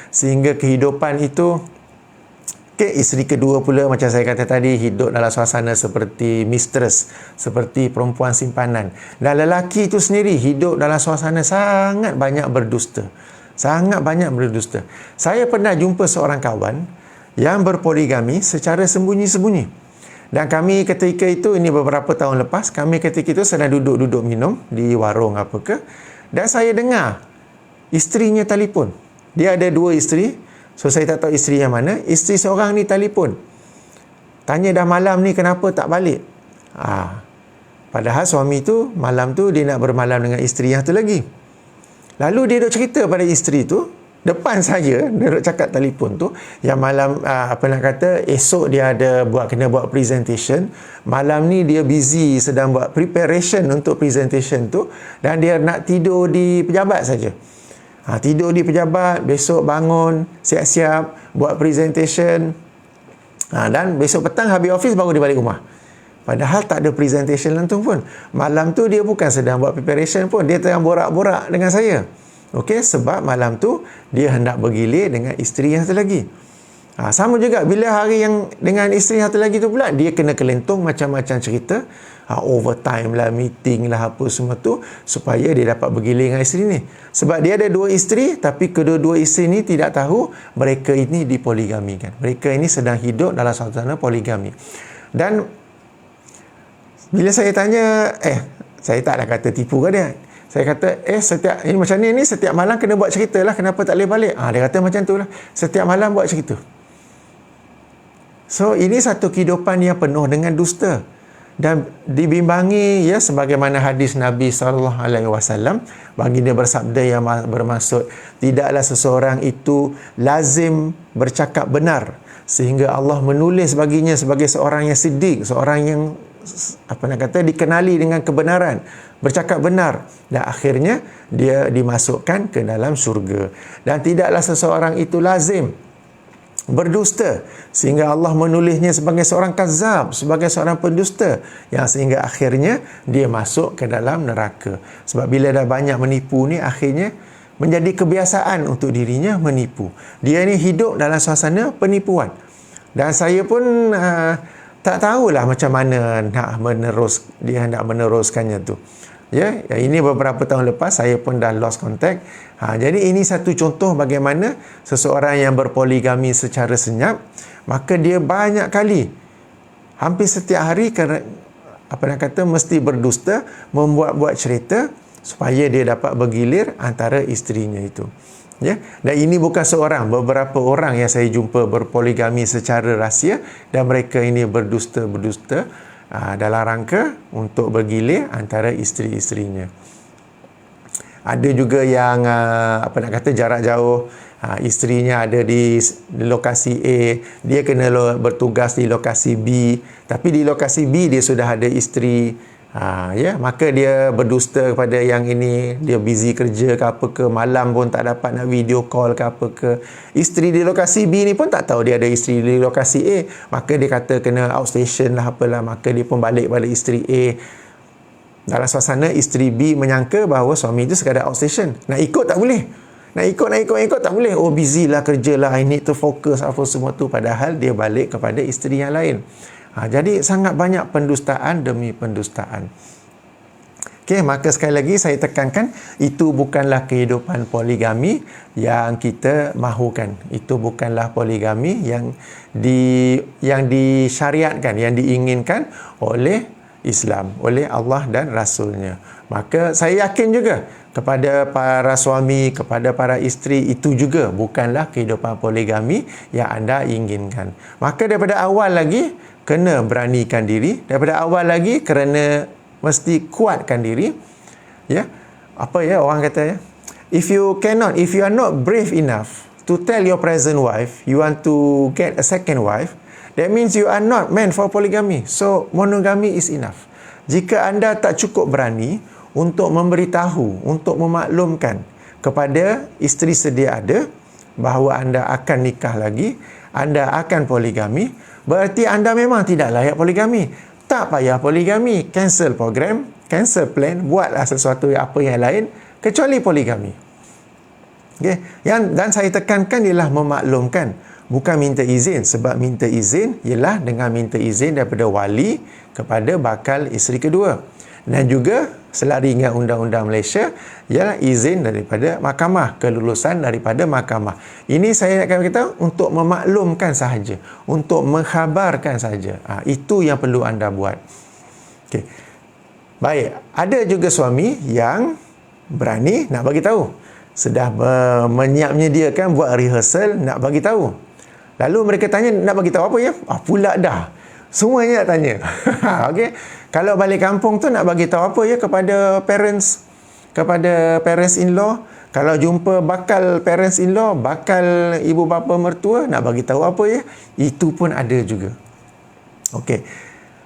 Sehingga kehidupan itu isteri kedua pula macam saya kata tadi hidup dalam suasana seperti mistress, seperti perempuan simpanan. Dan lelaki itu sendiri hidup dalam suasana sangat banyak berdusta. Saya pernah jumpa seorang kawan yang berpoligami secara sembunyi-sembunyi. Dan kami ketika itu, ini beberapa tahun lepas, kami ketika itu sedang duduk-duduk minum di warung apa ke, dan saya dengar isterinya telefon. Dia ada 2 isteri. So saya tak tahu isteri yang mana. Isteri seorang ni telefon, tanya dah malam ni kenapa tak balik. Padahal suami tu malam tu dia nak bermalam dengan isteri yang tu lagi. Lalu dia duk cerita pada isteri tu depan saya, dia duk cakap telefon tu yang malam esok dia ada kena buat presentation. Malam ni dia busy sedang buat preparation untuk presentation tu dan dia nak tidur di pejabat saja. Tidur di pejabat, besok bangun, siap-siap, buat presentation. Dan besok petang habis office baru dia balik rumah. Padahal tak ada presentation langsung pun. Malam tu dia bukan sedang buat preparation pun, dia tengah borak-borak dengan saya. Okey, sebab malam tu dia hendak bergilir dengan isteri yang satu lagi. Sama juga bila hari yang dengan isteri yang satu lagi tu pula, dia kena kelentong macam-macam cerita. Overtime lah, meeting lah, apa semua tu supaya dia dapat bergilir dengan isteri ni. Sebab dia ada 2 isteri, tapi kedua-dua isteri ni tidak tahu mereka ini dipoligamikan. Mereka ini sedang hidup dalam suasana poligami. Dan bila saya tanya, saya taklah kata tipu ke dia. Saya kata, ini macam ni setiap malam kena buat cerita lah, kenapa tak boleh balik? Dia kata macam tu lah, setiap malam buat cerita. So, ini satu kehidupan yang penuh dengan dusta. Dan dibimbangi sebagaimana hadis Nabi SAW, baginda bersabda yang bermaksud tidaklah seseorang itu lazim bercakap benar sehingga Allah menulis baginya sebagai seorang yang siddiq, seorang yang dikenali dengan kebenaran, bercakap benar, dan akhirnya dia dimasukkan ke dalam syurga. Dan tidaklah seseorang itu lazim berdusta sehingga Allah menulisnya sebagai seorang kazab, sebagai seorang pendusta, yang sehingga akhirnya dia masuk ke dalam neraka. Sebab bila dah banyak menipu ni, akhirnya menjadi kebiasaan untuk dirinya menipu. Dia ni hidup dalam suasana penipuan. Dan saya pun tak tahulah macam mana dia hendak meneruskannya tu. Ini beberapa tahun lepas saya pun dah lost contact. Jadi ini satu contoh bagaimana seseorang yang berpoligami secara senyap, maka dia banyak kali, hampir setiap hari mesti berdusta, membuat-buat cerita supaya dia dapat bergilir antara isterinya itu. Dan ini bukan seorang, beberapa orang yang saya jumpa berpoligami secara rahsia dan mereka ini berdusta dalam rangka untuk bergilir antara isteri-isterinya. Ada juga yang jarak jauh, isterinya ada di lokasi A, dia kena bertugas di lokasi B, tapi di lokasi B dia sudah ada isteri. Maka dia berdusta kepada yang ini, dia busy kerja ke apa ke, malam pun tak dapat nak video call ke apa ke. Isteri di lokasi B ni pun tak tahu dia ada isteri di lokasi A, maka dia kata kena outstation lah apalah, maka dia pun balik pada isteri A. Dalam suasana isteri B menyangka bahawa suami itu sekadar outstation, nak ikut tak boleh, nak ikut tak boleh, busy lah, kerja lah, I need to focus apa semua tu, padahal dia balik kepada isteri yang lain. Jadi sangat banyak pendustaan demi pendustaan. Maka sekali lagi saya tekankan, itu bukanlah kehidupan poligami yang kita mahukan. Itu bukanlah poligami yang disyariatkan, yang diinginkan oleh Islam, oleh Allah dan Rasulnya. Maka saya yakin juga kepada para suami, kepada para isteri, itu juga bukanlah kehidupan poligami yang anda inginkan. Maka daripada awal lagi kena beranikan diri, daripada awal lagi kerana mesti kuatkan diri. Orang kata if you are not brave enough to tell your present wife you want to get a second wife, that means you are not meant for polygamy. So monogamy is enough. Jika anda tak cukup berani untuk memberitahu, untuk memaklumkan kepada isteri sedia ada bahawa anda akan nikah lagi, anda akan poligami, berarti anda memang tidak layak poligami. Tak payah poligami, cancel program, cancel plan, buatlah sesuatu apa yang lain kecuali poligami. Okay. Dan saya tekankan ialah memaklumkan, bukan minta izin. Sebab minta izin ialah dengan minta izin daripada wali kepada bakal isteri kedua. Dan juga selari dengan undang-undang Malaysia ialah izin daripada mahkamah, kelulusan daripada mahkamah. Ini saya nak kata untuk memaklumkan sahaja, untuk mengkhabarkan sahaja. Itu yang perlu anda buat. Okay. Baik, ada juga suami yang berani nak bagi tahu. Sudah menyediakan buat rehearsal nak bagi tahu. Lalu mereka tanya, nak bagi tahu apa ya? Pula dah. Semuanya nak tanya. Okey. Kalau balik kampung tu nak bagi tahu apa ya kepada parents in-law. Kalau jumpa bakal parents in-law, bakal ibu bapa mertua, nak bagi tahu apa ya? Itu pun ada juga. Okey.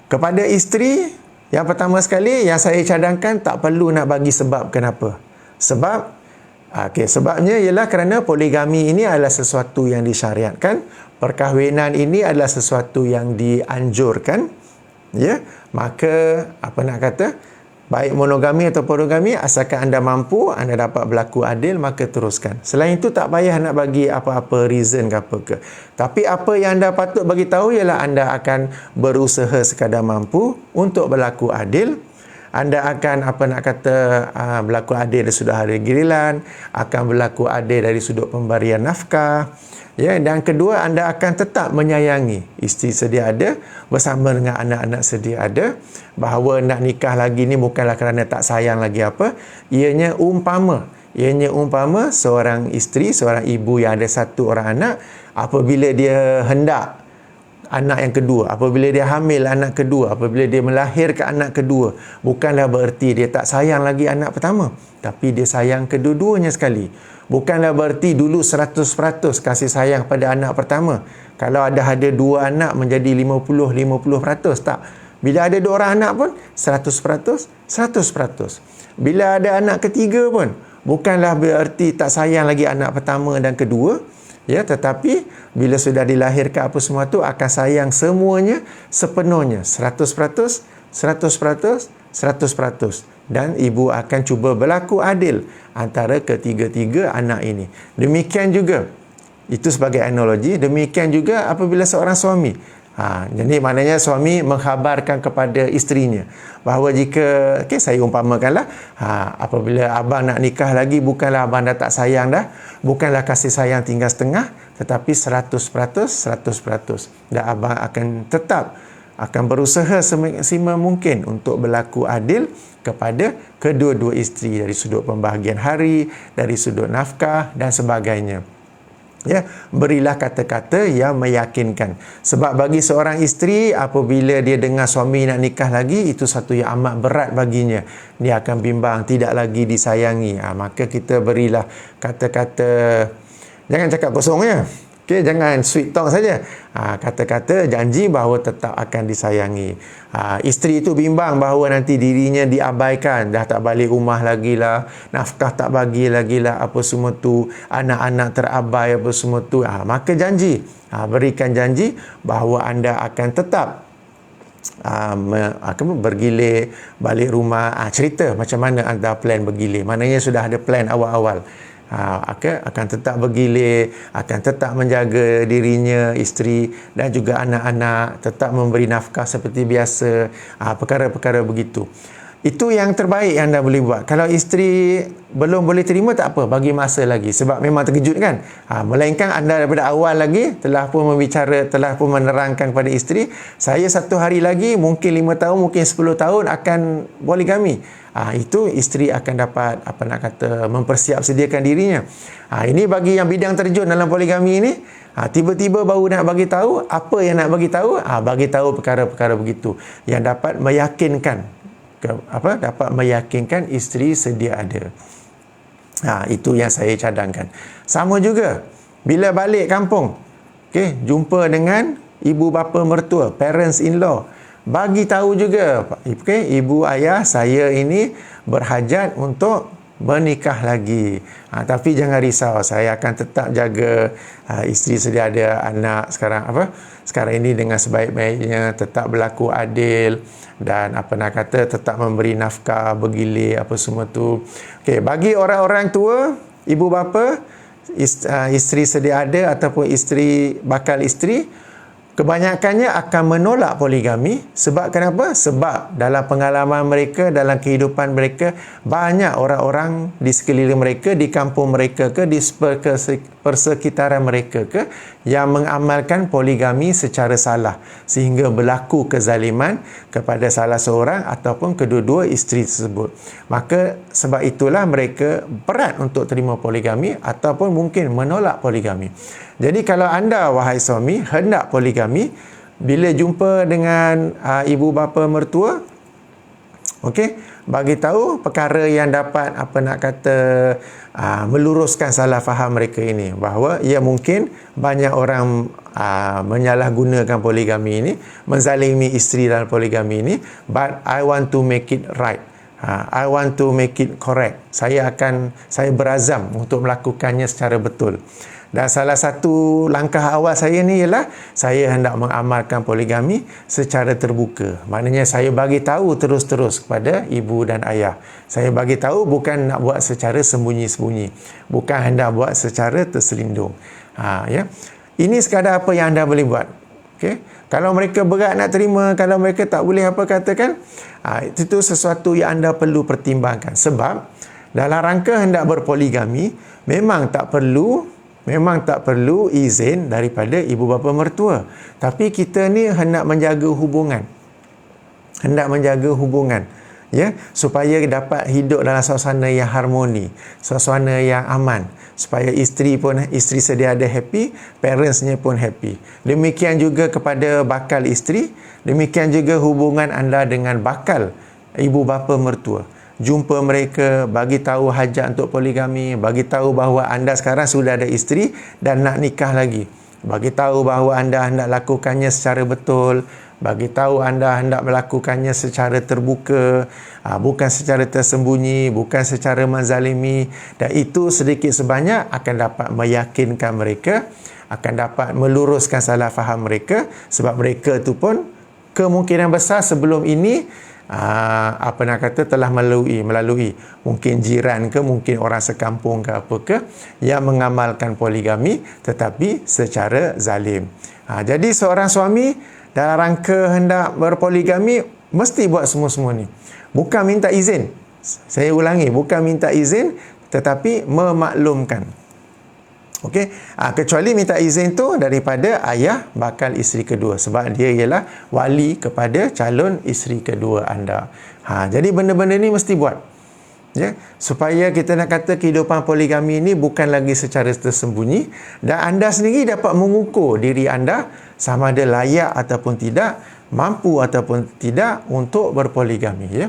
Kepada isteri, yang pertama sekali yang saya cadangkan, tak perlu nak bagi sebab kenapa. Sebabnya ialah kerana poligami ini adalah sesuatu yang disyariatkan, perkahwinan ini adalah sesuatu yang dianjurkan, ya. Maka baik monogami atau poligami, asalkan anda mampu, anda dapat berlaku adil, maka teruskan. Selain itu tak payah nak bagi apa-apa reason ke apa ke. Tapi apa yang anda patut bagi tahu ialah anda akan berusaha sekadar mampu untuk berlaku adil. Anda akan berlaku adil dari sudut hari giliran, akan berlaku adil dari sudut pemberian nafkah, ya. Dan kedua, anda akan tetap menyayangi isteri sedia ada bersama dengan anak-anak sedia ada. Bahawa nak nikah lagi ni bukanlah kerana tak sayang lagi apa, ianya umpama seorang isteri, seorang ibu yang ada satu orang anak, apabila dia hendak anak yang kedua, apabila dia hamil anak kedua, apabila dia melahirkan anak kedua, bukanlah bererti dia tak sayang lagi anak pertama, tapi dia sayang kedua-duanya sekali. Bukanlah bererti dulu 100% kasih sayang pada anak pertama. Kalau ada dua anak menjadi 50%, tak. Bila ada dua orang anak pun 100%. Bila ada anak ketiga pun bukanlah bererti tak sayang lagi anak pertama dan kedua, ya, tetapi bila sudah dilahirkan apa semua tu akan sayang semuanya sepenuhnya, 100%, dan ibu akan cuba berlaku adil antara ketiga-tiga anak ini. Demikian juga, itu sebagai analogi, demikian juga apabila seorang suami, jadi maknanya suami mengkhabarkan kepada isterinya bahawa jika, saya umpamakanlah, apabila abang nak nikah lagi, bukanlah abang dah tak sayang dah, bukanlah kasih sayang tinggal setengah, tetapi 100%, dan abang akan tetap berusaha semaksimal mungkin untuk berlaku adil kepada kedua-dua isteri dari sudut pembahagian hari, dari sudut nafkah dan sebagainya. Ya, berilah kata-kata yang meyakinkan. Sebab bagi seorang isteri, apabila dia dengar suami nak nikah lagi, itu satu yang amat berat baginya. Dia akan bimbang, tidak lagi disayangi. Maka kita berilah kata-kata, jangan cakap kosong ya. Jangan sweet talk saja. Kata-kata janji bahawa tetap akan disayangi. Isteri itu bimbang bahawa nanti dirinya diabaikan, dah tak balik rumah lagi lah, nafkah tak bagi lagi lah, apa semua tu, anak-anak terabai apa semua tu. Maka janji, berikan janji bahawa anda akan tetap bergilir balik rumah. Cerita macam mana anda plan bergilir, maknanya sudah ada plan awal-awal. Akan tetap bergilir, akan tetap menjaga dirinya, isteri dan juga anak-anak, tetap memberi nafkah seperti biasa, perkara-perkara begitu. Itu yang terbaik yang anda boleh buat. Kalau isteri belum boleh terima, tak apa, bagi masa lagi, sebab memang terkejut kan. Melainkan anda daripada awal lagi telah pun menerangkan kepada isteri, saya 1 hari lagi, mungkin 5 tahun, mungkin 10 tahun akan poligami. Itu isteri akan dapat mempersiap sediakan dirinya. Ini bagi yang bidang terjun dalam poligami ini, tiba-tiba baru nak bagi tahu. Apa yang nak bagi tahu? Bagi tahu perkara-perkara begitu yang dapat meyakinkan isteri sedia ada. Itu yang saya cadangkan. Sama juga bila balik kampung, jumpa dengan ibu bapa mertua, parents in law, bagi tahu juga, ibu ayah saya ini berhajat untuk bernikah lagi. Tapi jangan risau, saya akan tetap jaga isteri sedia ada, anak sekarang ini dengan sebaik-baiknya, tetap berlaku adil dan tetap memberi nafkah, bergilir apa semua tu. Bagi orang-orang tua, ibu bapa, isteri sedia ada ataupun bakal isteri, kebanyakannya akan menolak poligami. Sebab kenapa? Sebab dalam pengalaman mereka, dalam kehidupan mereka, banyak orang-orang di sekeliling mereka, di kampung mereka di persekitaran mereka yang mengamalkan poligami secara salah, sehingga berlaku kezaliman kepada salah seorang ataupun kedua-dua isteri tersebut. Maka sebab itulah mereka berat untuk terima poligami ataupun mungkin menolak poligami. Jadi kalau anda, wahai suami, hendak poligami, bila jumpa dengan ibu bapa mertua, bagi tahu perkara yang dapat meluruskan salah faham mereka ini, bahawa mungkin banyak orang menyalahgunakan poligami ini, menzalimi isteri dalam poligami ini, but I want to make it right. I want to make it correct. Saya berazam untuk melakukannya secara betul. Dan salah satu langkah awal saya ni ialah saya hendak mengamalkan poligami secara terbuka. Maknanya saya bagi tahu terus-terus kepada ibu dan ayah. Saya bagi tahu, bukan nak buat secara sembunyi-sembunyi. Bukan hendak buat secara terselindung. Ini sekadar apa yang anda boleh buat. Kalau mereka berat nak terima, kalau mereka tak boleh katakan, itu sesuatu yang anda perlu pertimbangkan. Sebab dalam rangka hendak berpoligami, memang tak perlu izin daripada ibu bapa mertua. Tapi kita ni hendak menjaga hubungan. Supaya dapat hidup dalam suasana yang harmoni, suasana yang aman, supaya isteri sedia ada happy, parentsnya pun happy. Demikian juga kepada bakal isteri, demikian juga hubungan anda dengan bakal ibu bapa mertua. Jumpa mereka, bagi tahu hajat untuk poligami, bagi tahu bahawa anda sekarang sudah ada isteri dan nak nikah lagi. Bagi tahu bahawa anda hendak lakukannya secara betul, bagi tahu anda hendak melakukannya secara terbuka, bukan secara tersembunyi, bukan secara menzalimi, dan itu sedikit sebanyak akan dapat meyakinkan mereka, akan dapat meluruskan salah faham mereka, sebab mereka tu pun kemungkinan besar sebelum ini telah melalui mungkin jiran ke, mungkin orang sekampung ke apa ke, yang mengamalkan poligami tetapi secara zalim. Jadi seorang suami dalam rangka hendak berpoligami mesti buat semua-semua ni. Bukan minta izin. Saya ulangi, bukan minta izin tetapi memaklumkan. Kecuali minta izin tu daripada ayah bakal isteri kedua, sebab dia ialah wali kepada calon isteri kedua anda. Jadi benda-benda ni mesti buat, supaya kita nak kata kehidupan poligami ni bukan lagi secara tersembunyi, dan anda sendiri dapat mengukur diri anda sama ada layak ataupun tidak, mampu ataupun tidak untuk berpoligami.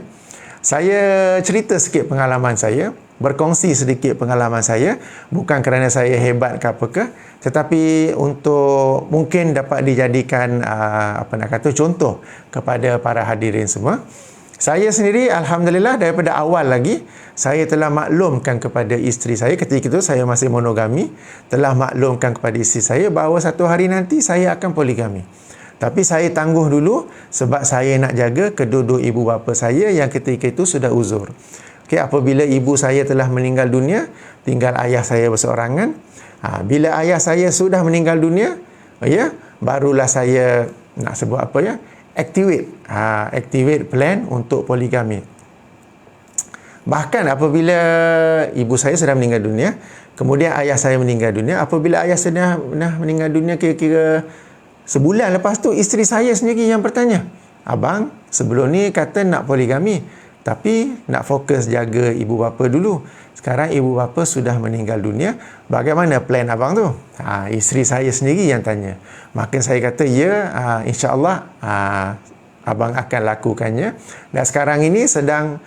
Saya cerita sikit pengalaman saya, berkongsi sedikit pengalaman saya, bukan kerana saya hebat ke apakah, tetapi untuk mungkin dapat dijadikan contoh kepada para hadirin semua. Saya sendiri, alhamdulillah, daripada awal lagi saya telah maklumkan kepada isteri saya, ketika itu saya masih monogami, telah maklumkan kepada isteri saya bahawa satu hari nanti saya akan poligami. Tapi saya tangguh dulu sebab saya nak jaga kedua-dua ibu bapa saya yang ketika itu sudah uzur. Apabila ibu saya telah meninggal dunia, tinggal ayah saya berseorangan. Bila ayah saya sudah meninggal dunia, barulah saya nak sebut activate plan untuk poligami. Bahkan apabila ibu saya sudah meninggal dunia, kemudian ayah saya meninggal dunia, apabila ayah saya dah meninggal dunia kira-kira sebulan lepas tu, isteri saya sendiri yang bertanya, "Abang, sebelum ni kata nak poligami, tapi nak fokus jaga ibu bapa dulu. Sekarang ibu bapa sudah meninggal dunia, bagaimana plan abang tu?" Isteri saya sendiri yang tanya. Maka saya kata, insya-Allah abang akan lakukannya. Dan sekarang ini sedang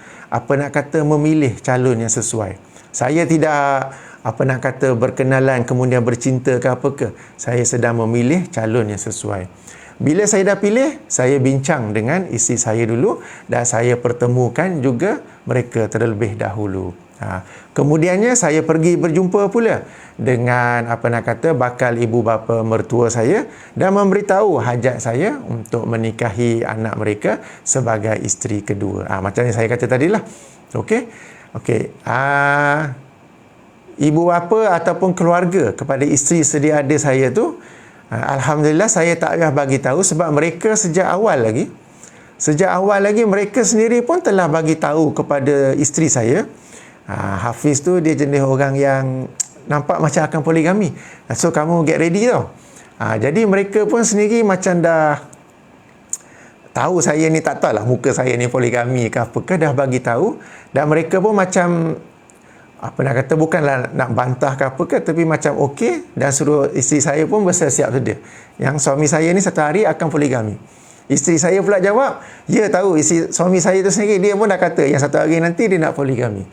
memilih calon yang sesuai. Saya tidak berkenalan kemudian bercinta ke apa ke. Saya sedang memilih calon yang sesuai. Bila saya dah pilih, saya bincang dengan isteri saya dulu dan saya pertemukan juga mereka terlebih dahulu. Kemudiannya saya pergi berjumpa pula dengan bakal ibu bapa mertua saya dan memberitahu hajat saya untuk menikahi anak mereka sebagai isteri kedua. Macam yang saya kata tadilah. Okey. Ibu bapa ataupun keluarga kepada isteri sedia ada saya tu, alhamdulillah saya tak payah bagi tahu sebab mereka sejak awal lagi mereka sendiri pun telah bagi tahu kepada isteri saya. Hafiz tu dia jenis orang yang nampak macam akan poligami. So kamu get ready tau. Jadi mereka pun sendiri macam dah tahu saya ni, tak tahulah muka saya ni poligami ke apa ke, dah bagi tahu. Dan mereka pun macam bukanlah nak bantah ke apa ke, tapi macam okey, dan suruh isteri saya pun bersiap sedia yang suami saya ni satu hari akan poligami. Isteri saya pula jawab, ya tahu isteri suami saya tu sendiri, dia pun dah kata yang satu hari nanti dia nak poligami.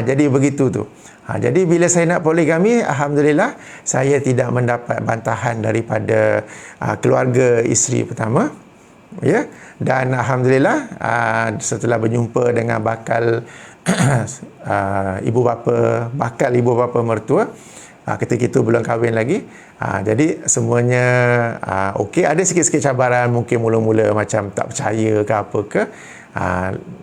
Jadi begitu tu. Jadi bila saya nak poligami, alhamdulillah saya tidak mendapat bantahan daripada keluarga isteri pertama. Ya, dan alhamdulillah setelah berjumpa dengan bakal bakal ibu bapa mertua, ketika itu belum kahwin lagi, jadi semuanya okey. Ada sikit-sikit cabaran, mungkin mula-mula macam tak percaya ke apa ke,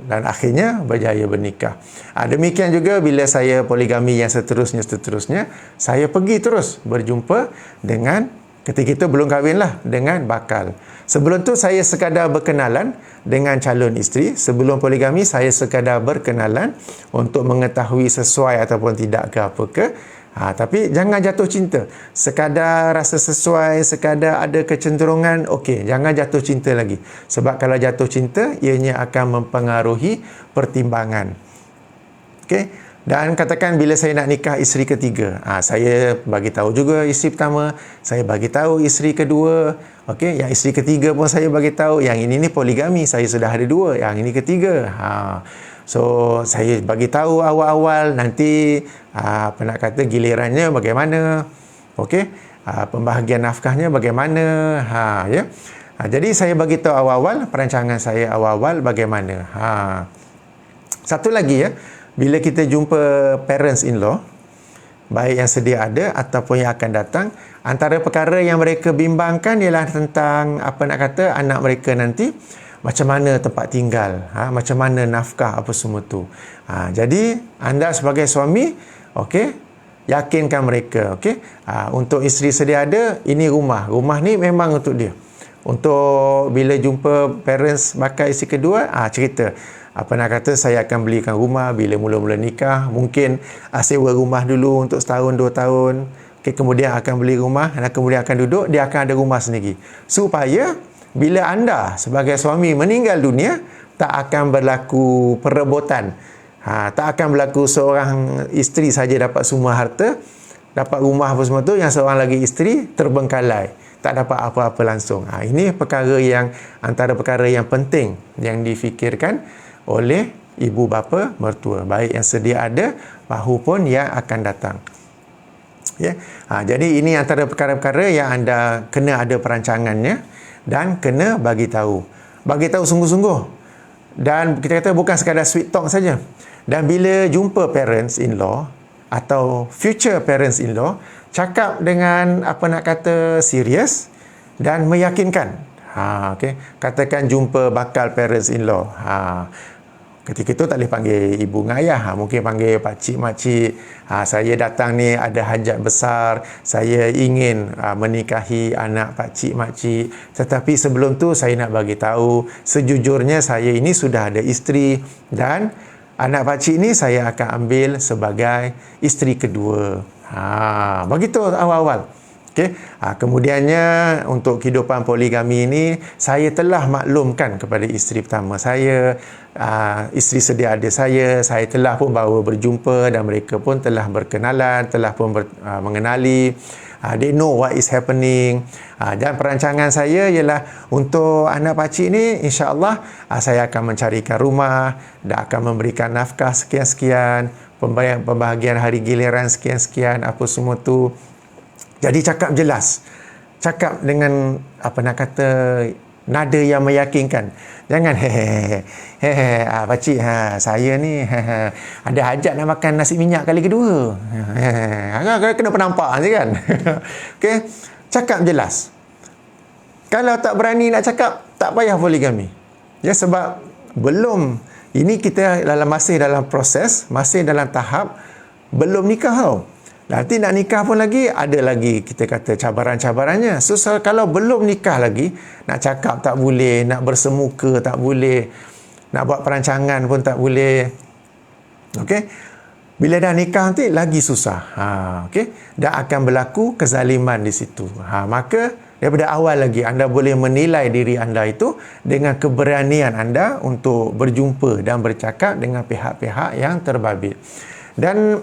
dan akhirnya berjaya bernikah. Demikian juga bila saya poligami yang seterusnya, saya pergi terus berjumpa dengan, ketika itu belum kahwin lah, dengan bakal. Sebelum tu saya sekadar berkenalan dengan calon isteri. Sebelum poligami saya sekadar berkenalan untuk mengetahui sesuai ataupun tidak ke apa ke. Tapi jangan jatuh cinta. Sekadar rasa sesuai, sekadar ada kecenderungan, okey, jangan jatuh cinta lagi. Sebab kalau jatuh cinta, ianya akan mempengaruhi pertimbangan. Okey. Dan katakan bila saya nak nikah isteri ketiga, saya bagi tahu juga isteri pertama, saya bagi tahu isteri kedua, okey, yang isteri ketiga pun saya bagi tahu, yang ini ni poligami, saya sudah ada dua, yang ini ketiga. So saya bagi tahu awal-awal, nanti gilirannya bagaimana, okey, pembahagian nafkahnya bagaimana, ya. Jadi saya bagi tahu awal-awal, perancangan saya awal-awal bagaimana. Satu lagi ya, bila kita jumpa parents-in-law, baik yang sedia ada ataupun yang akan datang, antara perkara yang mereka bimbangkan ialah tentang anak mereka nanti, macam mana tempat tinggal, macam mana nafkah, apa semua tu. Jadi anda sebagai suami, okey, yakinkan mereka, okey, untuk isteri sedia ada, ini rumah ni memang untuk dia. Untuk bila jumpa parents bakal isteri kedua, cerita saya akan belikan rumah bila mula-mula nikah, mungkin sewa rumah dulu untuk setahun, 2 tahun, kemudian akan beli rumah dan kemudian akan duduk, dia akan ada rumah sendiri, supaya bila anda sebagai suami meninggal dunia, tak akan berlaku perebutan, tak akan berlaku seorang isteri saja dapat semua harta, dapat rumah apa semua tu, yang seorang lagi isteri terbengkalai, tak dapat apa-apa langsung. Ini antara perkara yang penting yang difikirkan oleh ibu bapa mertua, baik yang sedia ada maupun yang akan datang. Ya. Jadi ini antara perkara-perkara yang anda kena ada perancangannya dan kena bagi tahu sungguh-sungguh. Dan kita kata bukan sekadar sweet talk saja. Dan bila jumpa parents-in-law atau future parents-in-law, cakap dengan serius dan meyakinkan. Okay. Katakan jumpa bakal parents-in-law. Ketika itu tak boleh panggil ibu dengan ayah, mungkin panggil pakcik, makcik. Saya datang ni ada hajat besar, saya ingin menikahi anak pakcik, makcik. Tetapi sebelum tu saya nak bagi tahu, sejujurnya saya ini sudah ada isteri dan anak pakcik ni saya akan ambil sebagai isteri kedua. Begitu awal-awal. Okay. Kemudiannya untuk kehidupan poligami ini, saya telah maklumkan kepada isteri pertama saya, isteri sedia ada saya telah pun bawa berjumpa dan mereka pun telah berkenalan, telah pun mengenali. They know what is happening. Dan perancangan saya ialah untuk anak pakcik ni, insya-Allah saya akan mencarikan rumah dan akan memberikan nafkah sekian-sekian. pembahagian hari giliran sekian-sekian apa semua tu. Jadi cakap jelas. Cakap dengan apa nak kata nada yang meyakinkan. Jangan pakcik saya ni ada hajat nak makan nasi minyak kali kedua. Kena penampak je kan. Okey, cakap jelas. Kalau tak berani nak cakap, tak payah poligami. Ya, sebab belum, ini kita masih dalam proses, masih dalam tahap belum nikah tau. Nanti nak nikah pun lagi, ada lagi kita kata cabaran-cabarannya. So, kalau belum nikah lagi, nak cakap tak boleh, nak bersemuka tak boleh, nak buat perancangan pun tak boleh. Okey? Bila dah nikah nanti, lagi susah. Okey? Dan akan berlaku kezaliman di situ. Maka, daripada awal lagi, anda boleh menilai diri anda itu dengan keberanian anda untuk berjumpa dan bercakap dengan pihak-pihak yang terbabit. Dan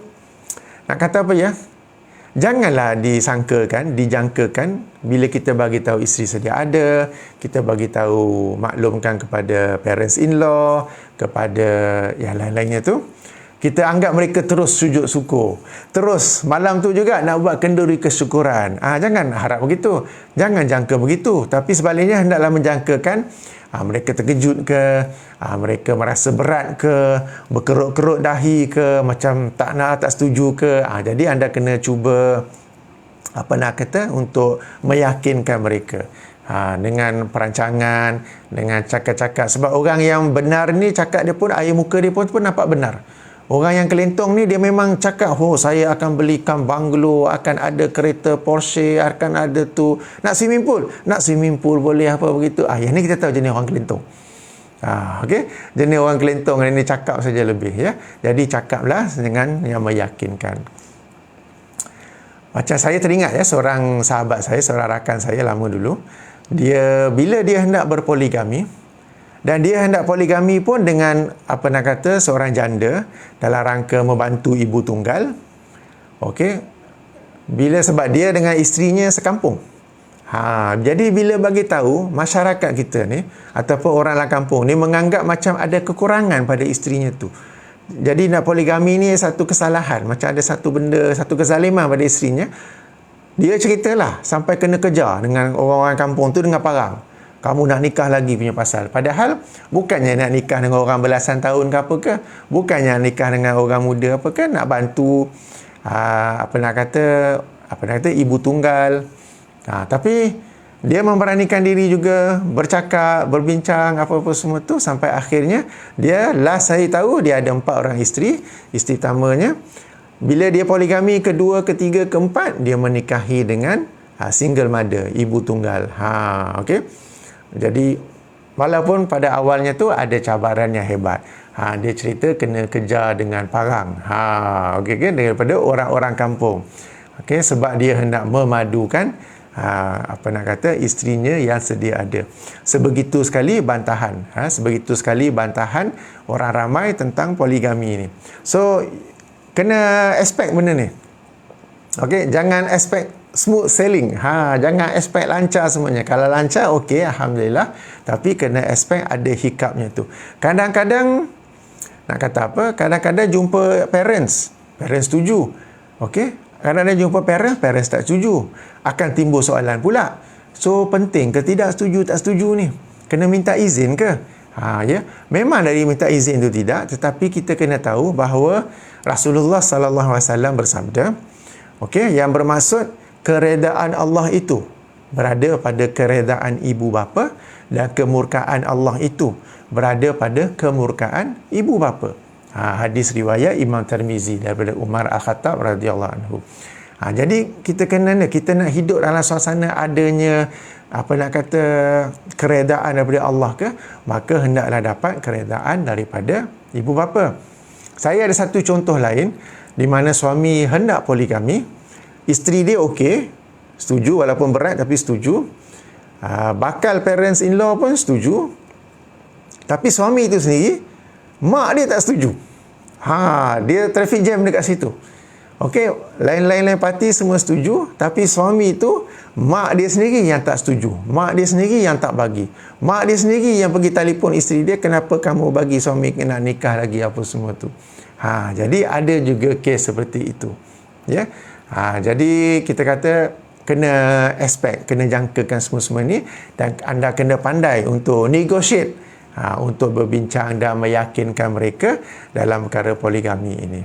nak kata apa ya? Janganlah dijangkakan bila kita bagi tahu isteri sedia ada, kita bagi tahu maklumkan kepada parents in-law, kepada yang lain-lainnya tu, kita anggap mereka terus sujud syukur. Terus malam tu juga nak buat kenduri kesyukuran. Jangan harap begitu. Jangan jangka begitu. Tapi sebaliknya hendaklah menjangkakan mereka terkejut ke, mereka merasa berat ke, berkerut-kerut dahi ke, macam tak setuju ke. Jadi anda kena cuba untuk meyakinkan mereka dengan perancangan, dengan cakap-cakap. Sebab orang yang benar ni cakap dia pun, air muka dia pun nampak benar. Orang yang kelentong ni dia memang cakap, saya akan belikan banglo, akan ada kereta Porsche, akan ada tu. Nak swimming pool boleh apa begitu. Yang ni kita tahu jenis orang kelentong. Okey, jenis orang kelentong ini cakap saja lebih ya. Jadi cakaplah dengan yang meyakinkan. Macam saya teringat ya, seorang sahabat saya, seorang rakan saya lama dulu, bila dia hendak berpoligami, dan dia hendak poligami pun dengan seorang janda dalam rangka membantu ibu tunggal. Okey. Sebab dia dengan isterinya sekampung. Jadi bila bagi tahu masyarakat kita ni ataupun orang dalam kampung ni menganggap macam ada kekurangan pada isterinya tu. Jadi nak poligami ni satu kesalahan, macam ada satu benda, satu kezaliman pada isterinya. Dia ceritalah sampai kena kejar dengan orang-orang kampung tu dengan parang. Kamu nak nikah lagi punya pasal. Padahal bukannya nak nikah dengan orang belasan tahun ke apa ke, bukannya nikah dengan orang muda apa ke, nak bantu ibu tunggal. Tapi dia memberanikan diri juga bercakap, berbincang apa-apa semua tu, sampai akhirnya dia saya tahu dia ada 4 orang isteri tamanya. Bila dia poligami kedua, ketiga, keempat, dia menikahi dengan single mother, ibu tunggal. Okey. Jadi walaupun pada awalnya tu ada cabaran yang hebat. Dia cerita kena kejar dengan parang. Okey, daripada orang-orang kampung. Okey, sebab dia hendak memadukan isterinya yang sedia ada. Sebegitu sekali bantahan orang ramai tentang poligami ni. So kena expect benda ni. Okey, jangan expect smooth sailing. Jangan expect lancar semuanya. Kalau lancar, okey, alhamdulillah. Tapi kena expect ada hiccup-nya tu. Kadang-kadang, nak kata apa? Kadang-kadang jumpa parents setuju. Okey? Kadang-kadang jumpa parents tak setuju. Akan timbul soalan pula. So, penting ke tidak setuju, tak setuju ni? Kena minta izin ke? Ya. Memang dari minta izin tu tidak. Tetapi kita kena tahu bahawa Rasulullah SAW bersabda, okey, yang bermaksud keredaan Allah itu berada pada keredaan ibu bapa, dan kemurkaan Allah itu berada pada kemurkaan ibu bapa. Hadis riwayat Imam Tirmizi daripada Umar Al-Khattab radhiyallahu anhu. Jadi kita nak hidup dalam suasana adanya keredaan daripada Allah ke, maka hendaklah dapat keredaan daripada ibu bapa. Saya ada satu contoh lain di mana suami hendak poligami. Isteri dia okey, setuju walaupun berat tapi setuju. Bakal parents in-law pun setuju. Tapi suami itu sendiri, mak dia tak setuju. Dia traffic jam dekat situ. Okey, lain-lain parti semua setuju, tapi suami itu, mak dia sendiri yang tak setuju. Mak dia sendiri yang tak bagi. Mak dia sendiri yang pergi telefon isteri dia, kenapa kamu bagi suami nak nikah lagi apa semua tu. Jadi ada juga kes seperti itu. Ya. Jadi kita kata kena expect, kena jangkakan semua-semua ni, dan anda kena pandai untuk negotiate, untuk berbincang dan meyakinkan mereka dalam perkara poligami ini.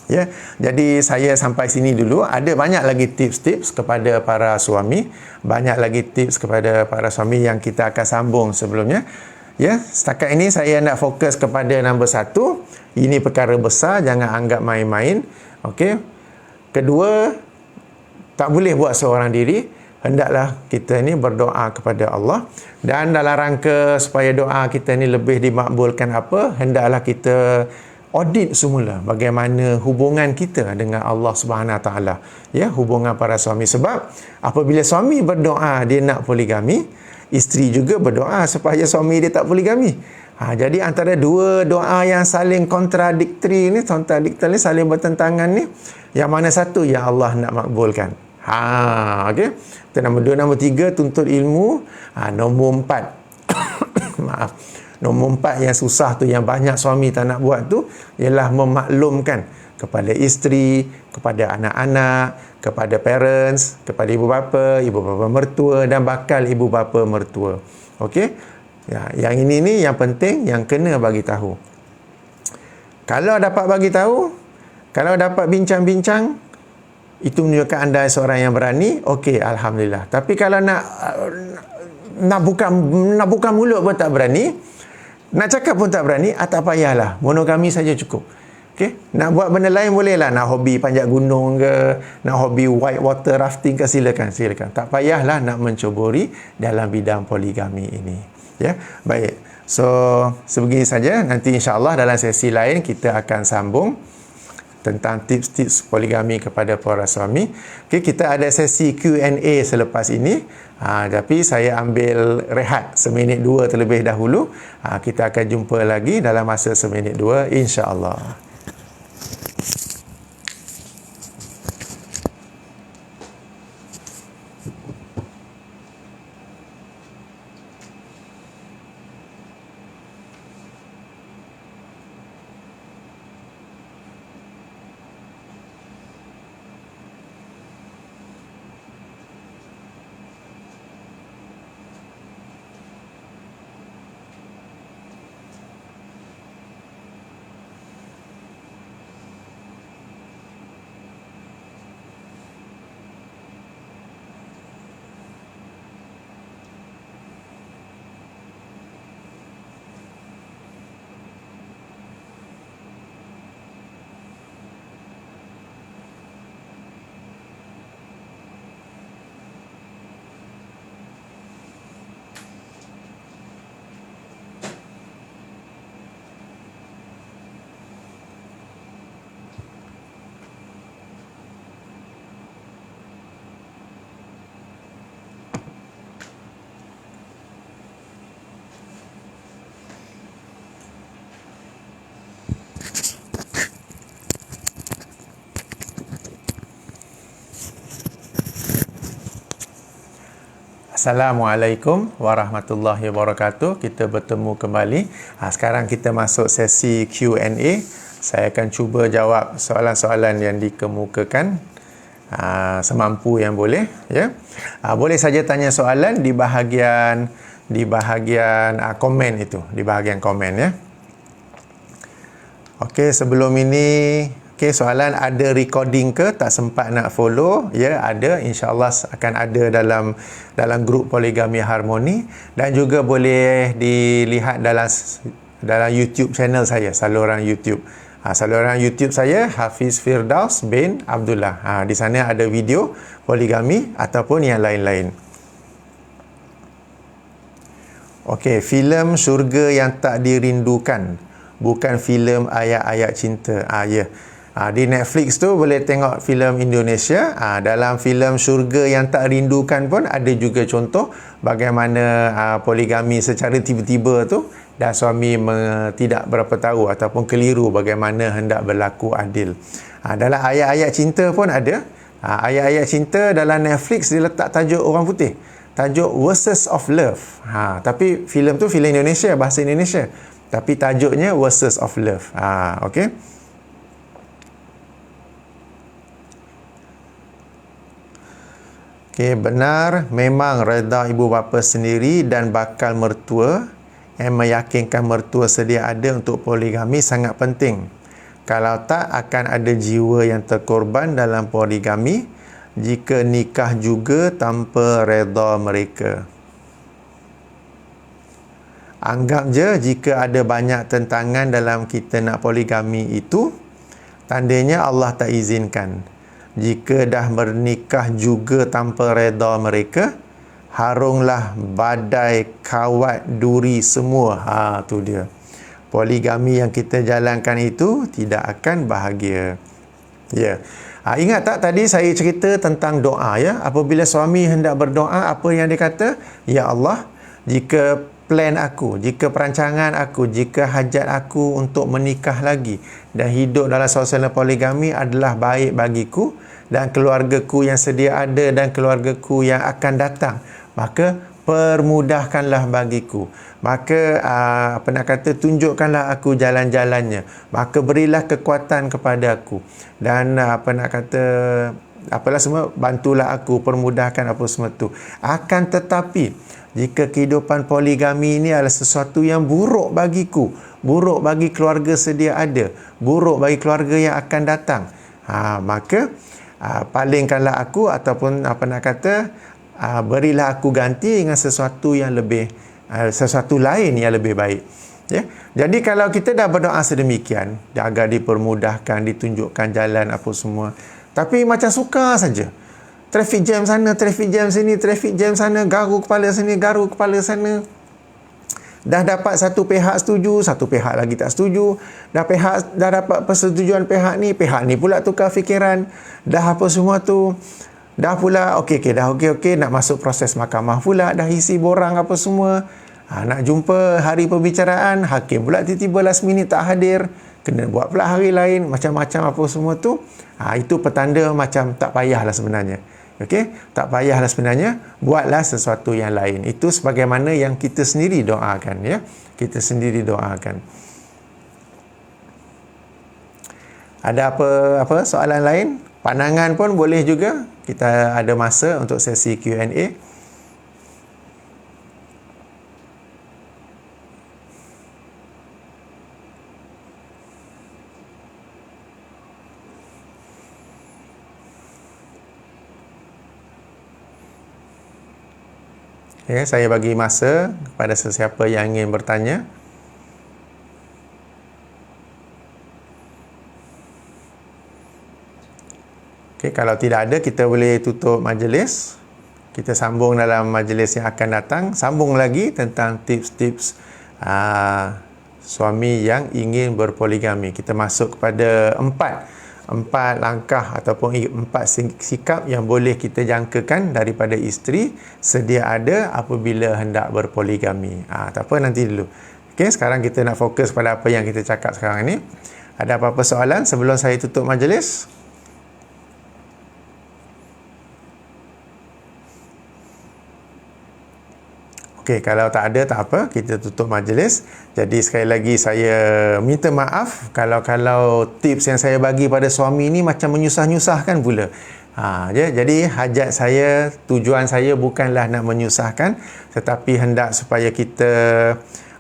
Ya, jadi saya sampai sini dulu. Ada banyak lagi tips-tips kepada para suami, banyak lagi tips kepada para suami yang kita akan sambung sebelumnya. Ya, setakat ini saya nak fokus kepada nombor 1. Ini perkara besar, jangan anggap main-main. Okey. Kedua, tak boleh buat seorang diri. Hendaklah kita ni berdoa kepada Allah, dan dalam rangka supaya doa kita ni lebih dimakbulkan hendaklah kita audit semula bagaimana hubungan kita dengan Allah Subhanahu Wa Taala, ya, hubungan para suami. Sebab apabila suami berdoa dia nak poligami, isteri juga berdoa supaya suami dia tak poligami. Jadi antara dua doa yang saling kontradiktori ni, saling bertentangan ni, yang mana satu yang Allah nak makbulkan? Okey. Itu nombor 2. Nombor 3, tuntut ilmu. Nombor 4 maaf. Nombor 4 yang susah tu, yang banyak suami tak nak buat tu, ialah memaklumkan kepada isteri, kepada anak-anak, kepada parents, kepada ibu bapa mertua dan bakal ibu bapa mertua. Okey? Ya, yang ini ni yang penting, yang kena bagi tahu. Kalau dapat bagi tahu, kalau dapat bincang-bincang, itu menunjukkan anda seorang yang berani. Okey, alhamdulillah. Tapi kalau nak buka mulut pun tak berani, nak cakap pun tak berani, tak payahlah. Monogami saja cukup. Okay? Nak buat benda lain bolehlah. Nak hobi panjat gunung ke, nak hobi white water rafting ke, silakan. Tak payahlah nak mencuburi dalam bidang poligami ini. Ya, baik. So, sebegini saja. Nanti insya-Allah dalam sesi lain kita akan sambung tentang tips-tips poligami kepada para suami. Okay, kita ada sesi Q&A selepas ini. Tapi saya ambil rehat seminit 2 terlebih dahulu. Kita akan jumpa lagi dalam masa seminit 2 insya-Allah. Assalamualaikum warahmatullahi wabarakatuh. Kita bertemu kembali. Sekarang kita masuk sesi Q&A. Saya akan cuba jawab soalan-soalan yang dikemukakan semampu yang boleh. Ya, boleh saja tanya soalan di bahagian komen itu, di bahagian komen ya. Okey, sebelum ini soalan ada recording ke? Tak sempat nak follow? Ya, ada. InsyaAllah akan ada dalam grup Poligami Harmoni, dan juga boleh dilihat dalam YouTube channel saya, saluran YouTube. Saluran YouTube saya Hafiz Firdaus bin Abdullah. Di sana ada video poligami ataupun yang lain-lain. Okey, filem Syurga yang Tak Dirindukan, bukan filem ayat-ayat cinta. Ya. Di Netflix tu boleh tengok filem Indonesia. Dalam filem Syurga yang Tak Rindukan pun ada juga contoh bagaimana poligami secara tiba-tiba tu, dan suami tidak berapa tahu ataupun keliru bagaimana hendak berlaku adil. Dalam ayat-ayat cinta pun ada. Ayat-ayat cinta dalam Netflix dia letak tajuk orang putih, tajuk Verses of Love. Tapi filem tu filem Indonesia, bahasa Indonesia. Tapi tajuknya Verses of Love. Okey. Okey, benar memang redha ibu bapa sendiri dan bakal mertua yang meyakinkan mertua sedia ada untuk poligami sangat penting. Kalau tak, akan ada jiwa yang terkorban dalam poligami jika nikah juga tanpa redha mereka. Anggap je jika ada banyak tentangan dalam kita nak poligami itu, tandanya Allah tak izinkan. Jika dah bernikah juga tanpa redha mereka, harunglah badai kawat duri semua. Tu dia. Poligami yang kita jalankan itu tidak akan bahagia. Ya. Ingat tak tadi saya cerita tentang doa ya? Apabila suami hendak berdoa, apa yang dia kata? Ya Allah, jika plan aku, jika perancangan aku, jika hajat aku untuk menikah lagi dan hidup dalam suasana poligami adalah baik bagiku dan keluargaku yang sedia ada dan keluargaku yang akan datang, maka permudahkanlah bagiku. Maka tunjukkanlah aku jalan-jalannya. Maka berilah kekuatan kepada aku. Dan semua, bantulah aku, permudahkan apa semua tu. Akan tetapi, jika kehidupan poligami ini adalah sesuatu yang buruk bagiku, buruk bagi keluarga sedia ada, buruk bagi keluarga yang akan datang, maka palingkanlah aku, ataupun berilah aku ganti dengan sesuatu yang lebih, sesuatu lain yang lebih baik. Ya? Jadi kalau kita dah berdoa sedemikian, agar dipermudahkan, ditunjukkan jalan apa semua, tapi macam suka saja, traffic jam sana, traffic jam sini, traffic jam sana, garu kepala sini, garu kepala sana. Dah dapat satu pihak setuju, satu pihak lagi tak setuju. Dah dapat persetujuan pihak ni pula tukar fikiran. Dah apa semua tu. Dah pula okey, nak masuk proses mahkamah pula, dah isi borang apa semua. Nak jumpa hari perbicaraan, hakim pula tiba-tiba last minute tak hadir, kena buat pula hari lain, macam-macam apa semua tu. Itu petanda macam tak payahlah sebenarnya. Okey, tak payahlah sebenarnya, buatlah sesuatu yang lain. Itu sebagaimana yang kita sendiri doakan ya. Kita sendiri doakan. Ada apa soalan lain? Pandangan pun boleh juga. Kita ada masa untuk sesi Q&A. Okay, saya bagi masa kepada sesiapa yang ingin bertanya. Okay, kalau tidak ada, kita boleh tutup majlis. Kita sambung dalam majlis yang akan datang. Sambung lagi tentang tips-tips suami yang ingin berpoligami. Kita masuk kepada empat langkah ataupun empat sikap yang boleh kita jangkakan daripada isteri sedia ada apabila hendak berpoligami. Tak apa, nanti dulu. Okey, sekarang kita nak fokus pada apa yang kita cakap sekarang ni. Ada apa-apa soalan sebelum saya tutup majlis? Okey, kalau tak ada, tak apa, kita tutup majlis. Jadi sekali lagi saya minta maaf kalau tips yang saya bagi pada suami ni macam menyusah-nyusahkan pula. Jadi hajat saya, tujuan saya bukanlah nak menyusahkan, tetapi hendak supaya kita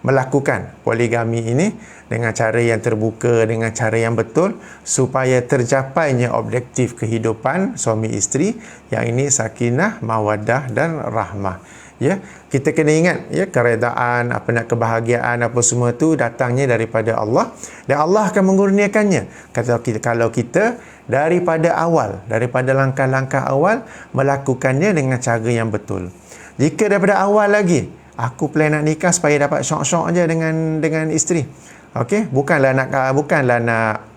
melakukan poligami ini dengan cara yang terbuka, dengan cara yang betul, supaya tercapainya objektif kehidupan suami isteri, yang ini sakinah, mawaddah dan rahmah. Ya, kita kena ingat ya, keredaan, kebahagiaan apa semua tu datangnya daripada Allah, dan Allah akan mengurniakannya kalau kita daripada langkah-langkah awal melakukannya dengan cara yang betul. Jika daripada awal lagi aku plan nak nikah supaya dapat syok-syok aja dengan isteri, okey, bukanlah nak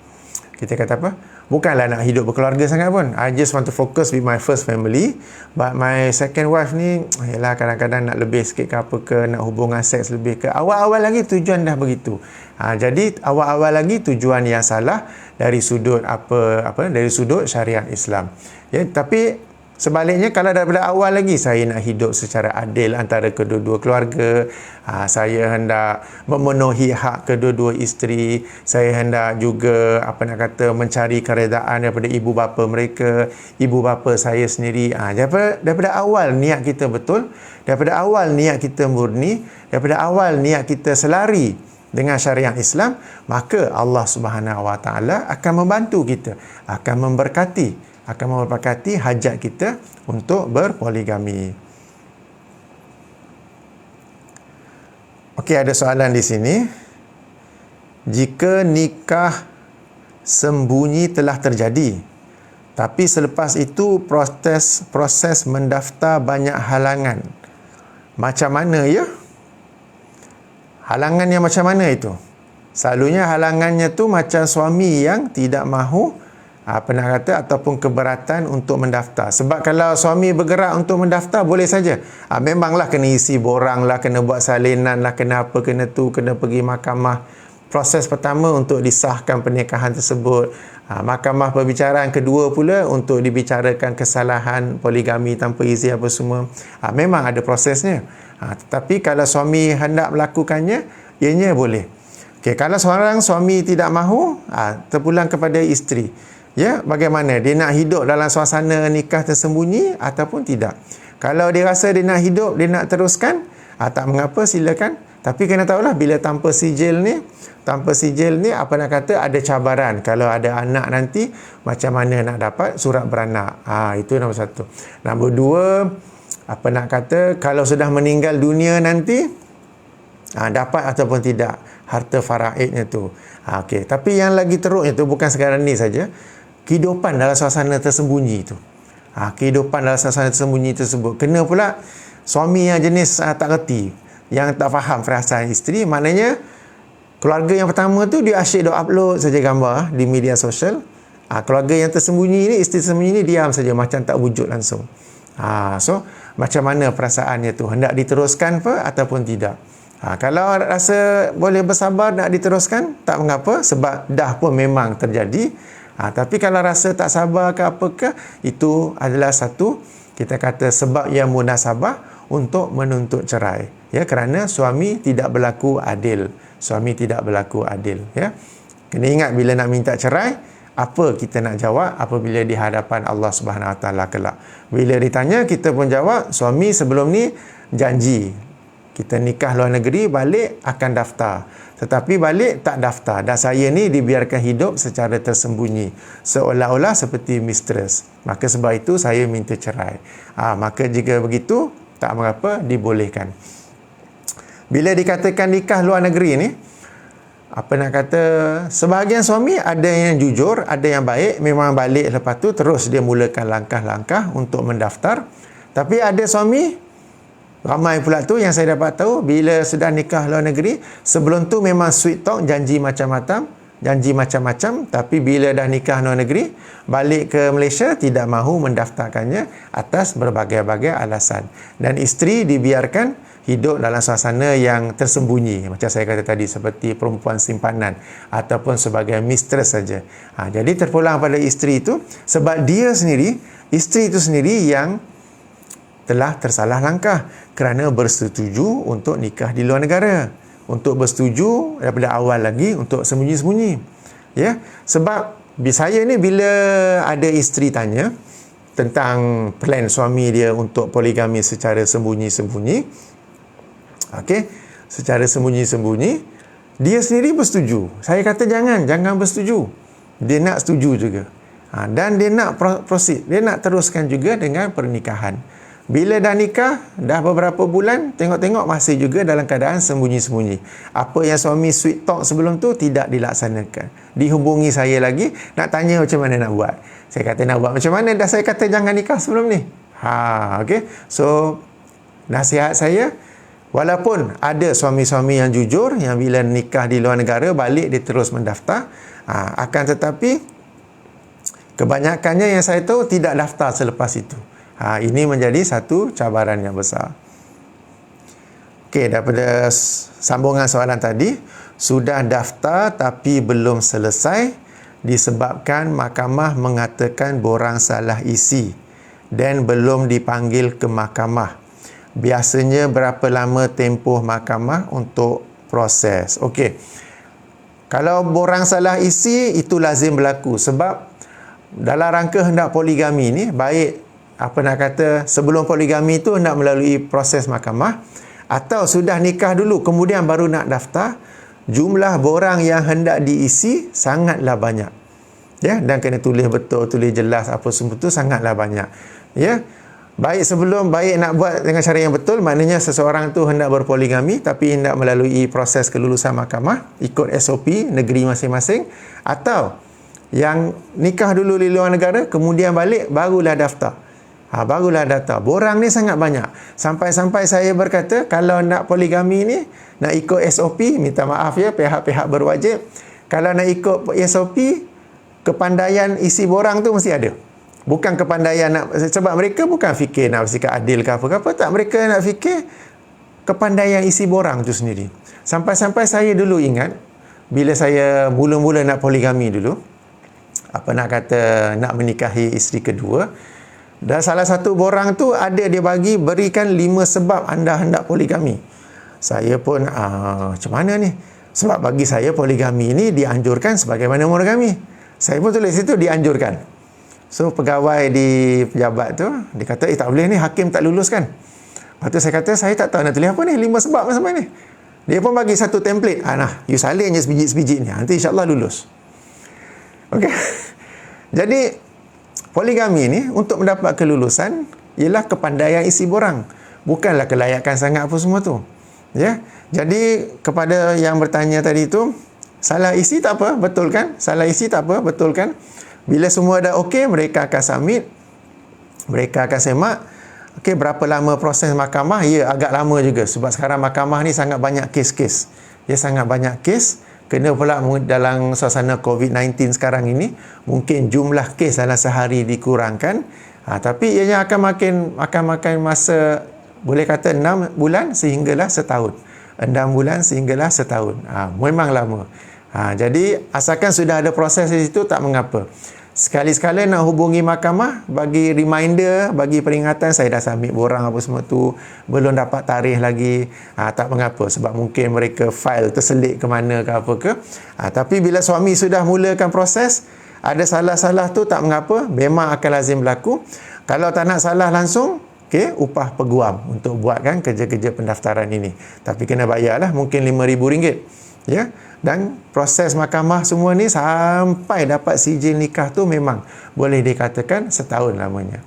kita kata apa, bukanlah nak hidup berkeluarga sangat pun. I just want to focus with my first family. But my second wife ni, yalah, kadang-kadang nak lebih sikit ke apa ke, nak hubungan seks lebih ke. Awal-awal lagi tujuan dah begitu. Jadi awal-awal lagi tujuan yang salah dari sudut dari sudut syariat Islam. Ya, tapi Sebaliknya, kalau daripada awal lagi saya nak hidup secara adil antara kedua-dua keluarga, saya hendak memenuhi hak kedua-dua isteri, saya hendak juga mencari keredaan daripada ibu bapa mereka, ibu bapa saya sendiri. Daripada awal niat kita betul, daripada awal niat kita murni, daripada awal niat kita selari dengan syariat Islam, maka Allah Subhanahu Wa Taala akan membantu kita, akan memberkati hajat kita untuk berpoligami. Okey, ada soalan di sini. Jika nikah sembunyi telah terjadi, tapi selepas itu proses mendaftar banyak halangan, macam mana ya? Halangannya macam mana itu? Selalunya halangannya tu macam suami yang tidak mahu ataupun keberatan untuk mendaftar. Sebab kalau suami bergerak untuk mendaftar, boleh saja. Memanglah kena isi borang lah, kena buat salinan lah, kena apa, kena pergi mahkamah. Proses pertama untuk disahkan pernikahan tersebut. Mahkamah perbicaraan kedua pula untuk dibicarakan kesalahan poligami tanpa izin apa semua. Memang ada prosesnya. Tetapi kalau suami hendak melakukannya, ianya boleh. Okay, kalau seorang suami tidak mahu, terpulang kepada isteri. Ya, bagaimana? Dia nak hidup dalam suasana nikah tersembunyi ataupun tidak? Kalau dia rasa dia nak hidup, dia nak teruskan, tak mengapa, silakan. Tapi kena tahulah, bila tanpa sijil ni, ada cabaran. Kalau ada anak nanti, macam mana nak dapat surat beranak? Itu nombor satu. Nombor dua, kalau sudah meninggal dunia nanti, dapat ataupun tidak harta faraidnya tu. Okey, tapi yang lagi teruknya tu bukan sekarang ni saja. Kehidupan dalam suasana tersembunyi itu. Kehidupan dalam suasana tersembunyi tersebut. Kena pula suami yang jenis tak reti, yang tak faham perasaan isteri. Maknanya keluarga yang pertama tu dia asyik duk upload saja gambar di media sosial. Keluarga yang tersembunyi ni, isteri tersembunyi ni diam saja, macam tak wujud langsung. So macam mana perasaannya tu? Hendak diteruskan apa ataupun tidak? Kalau rasa boleh bersabar nak diteruskan, tak mengapa, sebab dah pun memang terjadi. Tapi kalau rasa tak sabar ke apakah, itu adalah satu, kita kata, sebab yang munasabah untuk menuntut cerai. Ya, kerana suami tidak berlaku adil. Ya. Kena ingat, bila nak minta cerai, apa kita nak jawab apabila di hadapan Allah Subhanahu Wa Taala kelak. Bila ditanya, kita pun jawab, suami sebelum ni janji, kita nikah luar negeri, balik akan daftar. Tetapi balik tak daftar. Dan saya ni dibiarkan hidup secara tersembunyi. Seolah-olah seperti mistress. Maka sebab itu saya minta cerai. Maka jika begitu, tak mengapa, dibolehkan. Bila dikatakan nikah luar negeri ni, sebahagian suami ada yang jujur, ada yang baik, memang balik lepas tu terus dia mulakan langkah-langkah untuk mendaftar. Tapi ada suami, ramai pula tu yang saya dapat tahu, bila sudah nikah luar negeri, sebelum tu memang sweet talk, janji macam-macam, tapi bila dah nikah luar negeri, balik ke Malaysia, tidak mahu mendaftarkannya atas berbagai-bagai alasan. Dan isteri dibiarkan hidup dalam suasana yang tersembunyi, macam saya kata tadi, seperti perempuan simpanan ataupun sebagai mistress saja. Jadi terpulang pada isteri itu, sebab isteri itu sendiri yang telah tersalah langkah kerana bersetuju untuk nikah di luar negara, untuk bersetuju daripada awal lagi untuk sembunyi-sembunyi. Ya, sebab saya ni bila ada isteri tanya tentang plan suami dia untuk poligami secara sembunyi-sembunyi, secara sembunyi-sembunyi, dia sendiri bersetuju. Saya kata jangan bersetuju. Dia nak setuju juga. Dan dia nak proceed, dia nak teruskan juga dengan pernikahan. Bila dah nikah, dah beberapa bulan, tengok-tengok masih juga dalam keadaan sembunyi-sembunyi. Apa yang suami sweet talk sebelum tu tidak dilaksanakan. Dihubungi saya lagi, nak tanya macam mana nak buat. Saya kata nak buat macam mana, dah saya kata jangan nikah sebelum ni. So, nasihat saya, walaupun ada suami-suami yang jujur, yang bila nikah di luar negara, balik dia terus mendaftar, akan tetapi kebanyakannya yang saya tahu tidak daftar selepas itu. Ini menjadi satu cabaran yang besar. Daripada sambungan soalan tadi, sudah daftar tapi belum selesai disebabkan mahkamah mengatakan borang salah isi dan belum dipanggil ke mahkamah. Biasanya berapa lama tempoh mahkamah untuk proses? Okey. Kalau borang salah isi, itu lazim berlaku sebab dalam rangka hendak poligami ni, baik sebelum poligami tu hendak melalui proses mahkamah atau sudah nikah dulu kemudian baru nak daftar, jumlah borang yang hendak diisi sangatlah banyak. Ya, dan kena tulis betul, tulis jelas apa semua tu sangatlah banyak. Ya. Baik nak buat dengan cara yang betul, maknanya seseorang tu hendak berpoligami tapi hendak melalui proses kelulusan mahkamah ikut SOP negeri masing-masing, atau yang nikah dulu di luar negara kemudian balik barulah daftar. Barulah daftar. Borang ni sangat banyak. Sampai-sampai saya berkata kalau nak poligami ni nak ikut SOP, minta maaf ya pihak-pihak berwajib, kalau nak ikut SOP, kepandaian isi borang tu mesti ada. Bukan kepandaian sebab mereka bukan fikir nak bersikap adil ke apa-apa, tak, mereka nak fikir kepandaian isi borang tu sendiri. Sampai-sampai saya dulu ingat bila saya mula-mula nak poligami dulu, nak menikahi isteri kedua, dan salah satu borang tu ada dia berikan 5 sebab anda hendak poligami. Saya pun macam mana ni? Sebab bagi saya poligami ni dianjurkan sebagaimana monogami. Saya pun tulis itu dianjurkan. So pegawai di pejabat tu dia kata tak boleh ni, hakim tak luluskan. Lepas tu saya kata saya tak tahu nak tulis apa ni, 5 sebab macam ni. Dia pun bagi satu template. You salin je sebiji-sebiji ni, nanti insya-Allah lulus. Okey. Jadi poligami ni untuk mendapat kelulusan ialah kepandaian isi borang, bukanlah kelayakan sangat apa semua tu. Ya. Jadi kepada yang bertanya tadi tu, salah isi tak apa, betul kan? Salah isi tak apa, betul kan? Bila semua dah okey, mereka akan submit, mereka akan semak. Okey, berapa lama proses mahkamah? Ya, agak lama juga sebab sekarang mahkamah ni sangat banyak kes-kes. Ya, sangat banyak kes. Kena pula dalam suasana COVID-19 sekarang ini, mungkin jumlah kes dalam sehari dikurangkan. Tapi ianya akan makan masa, boleh kata 6 bulan sehinggalah setahun. 6 bulan sehinggalah setahun. Memang lama. Jadi asalkan sudah ada proses di situ tak mengapa. Sekali-sekala nak hubungi mahkamah, bagi reminder, bagi peringatan, saya dah submit borang apa semua tu, belum dapat tarikh lagi, tak mengapa sebab mungkin mereka file terselit ke mana ke apa ke. Tapi bila suami sudah mulakan proses, ada salah-salah tu tak mengapa, memang akan lazim berlaku. Kalau tak nak salah langsung, upah peguam untuk buatkan kerja-kerja pendaftaran ini. Tapi kena bayarlah mungkin RM5,000. Ya, dan proses mahkamah semua ni sampai dapat sijil nikah tu memang boleh dikatakan setahun lamanya.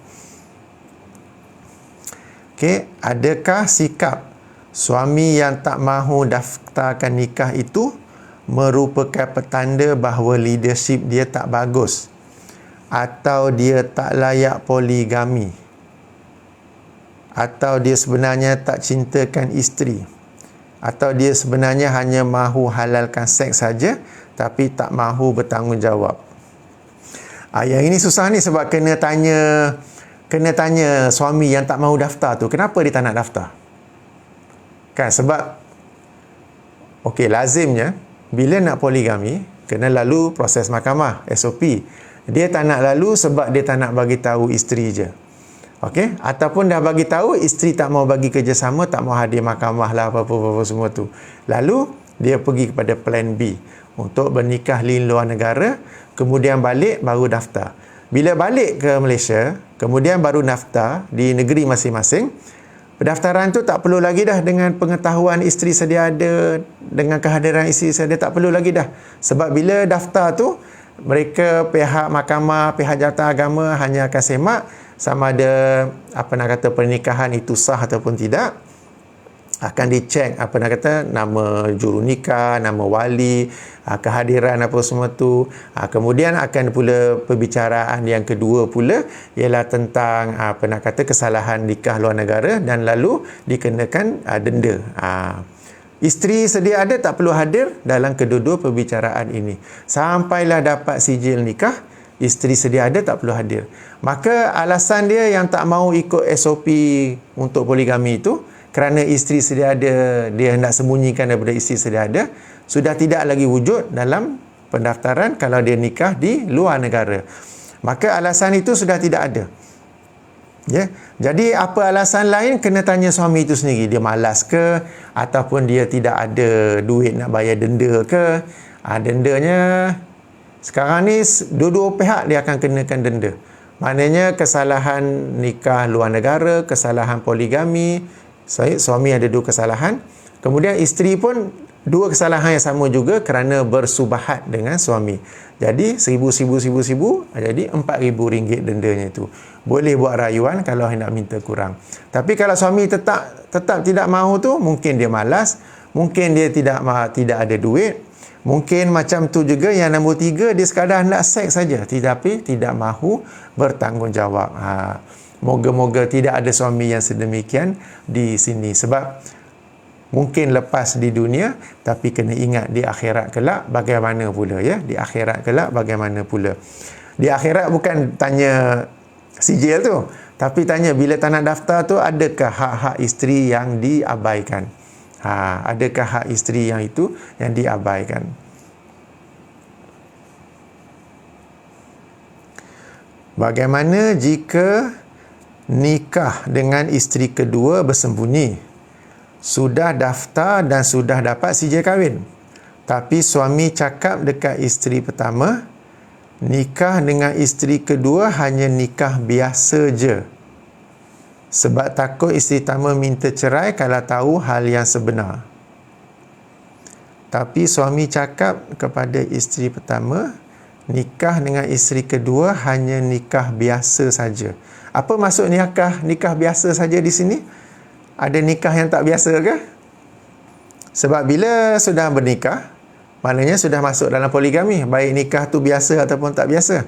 Adakah sikap suami yang tak mahu daftarkan nikah itu merupakan petanda bahawa leadership dia tak bagus atau dia tak layak poligami, atau dia sebenarnya tak cintakan isteri, atau dia sebenarnya hanya mahu halalkan seks saja tapi tak mahu bertanggungjawab? Yang ini susah ni sebab kena tanya suami yang tak mahu daftar tu, kenapa dia tak nak daftar? Kan sebab lazimnya bila nak poligami kena lalu proses mahkamah, SOP. Dia tak nak lalu sebab dia tak nak bagi tahu isteri je. Ataupun dah bagi tahu, isteri tak mau bagi kerjasama, tak mau hadir mahkamah lah apa-apa semua tu. Lalu dia pergi kepada plan B untuk bernikah di luar negara, kemudian balik baru daftar. Bila balik ke Malaysia, kemudian baru daftar di negeri masing-masing, pendaftaran tu tak perlu lagi dah dengan pengetahuan isteri sedia ada, dengan kehadiran isteri sedia ada, tak perlu lagi dah. Sebab bila daftar tu, mereka pihak mahkamah, pihak jawatan agama hanya akan semak sama ada pernikahan itu sah ataupun tidak. Akan dicek nama juru nikah, nama wali, kehadiran apa semua tu. Kemudian akan pula perbicaraan yang kedua pula ialah tentang kesalahan nikah luar negara dan lalu dikenakan denda. Isteri sedia ada tak perlu hadir dalam kedua-dua perbicaraan ini. Sampailah dapat sijil nikah, isteri sedia ada tak perlu hadir. Maka alasan dia yang tak mahu ikut SOP untuk poligami itu kerana isteri sedia ada, dia hendak sembunyikan daripada isteri sedia ada, sudah tidak lagi wujud dalam pendaftaran kalau dia nikah di luar negara. Maka alasan itu sudah tidak ada. Ya, jadi apa alasan lain kena tanya suami itu sendiri. Dia malas ke, ataupun dia tidak ada duit nak bayar denda ke. Dendanya sekarang ni dua-dua pihak dia akan kenakan denda. Maknanya kesalahan nikah luar negara, kesalahan poligami, suami ada dua kesalahan. Kemudian isteri pun dua kesalahan yang sama juga kerana bersubahat dengan suami. Jadi seribu, jadi RM4,000 dendanya itu. Boleh buat rayuan kalau hendak minta kurang. Tapi kalau suami tetap tidak mahu tu, mungkin dia malas, mungkin dia tidak ada duit, mungkin macam tu juga. Yang nombor 3, dia sekadar hendak seks saja, tapi tidak mahu bertanggungjawab. Moga-moga tidak ada suami yang sedemikian di sini. Sebab mungkin lepas di dunia, tapi kena ingat di akhirat kelak bagaimana pula, ya. Di akhirat kelak bagaimana pula. Di akhirat bukan tanya sijil tu, tapi tanya bila tanah daftar tu, adakah hak-hak isteri yang diabaikan. Adakah hak isteri yang itu yang diabaikan. Bagaimana jika nikah dengan isteri kedua bersembunyi? Sudah daftar dan sudah dapat sijil kahwin, tapi suami cakap dekat isteri pertama, nikah dengan isteri kedua hanya nikah biasa je, sebab takut isteri pertama minta cerai kalau tahu hal yang sebenar. Tapi suami cakap kepada isteri pertama, nikah dengan isteri kedua hanya nikah biasa saja. Apa maksud nikah biasa saja di sini? Ada nikah yang tak biasa ke? Sebab bila sudah bernikah, maknanya sudah masuk dalam poligami, baik nikah tu biasa ataupun tak biasa.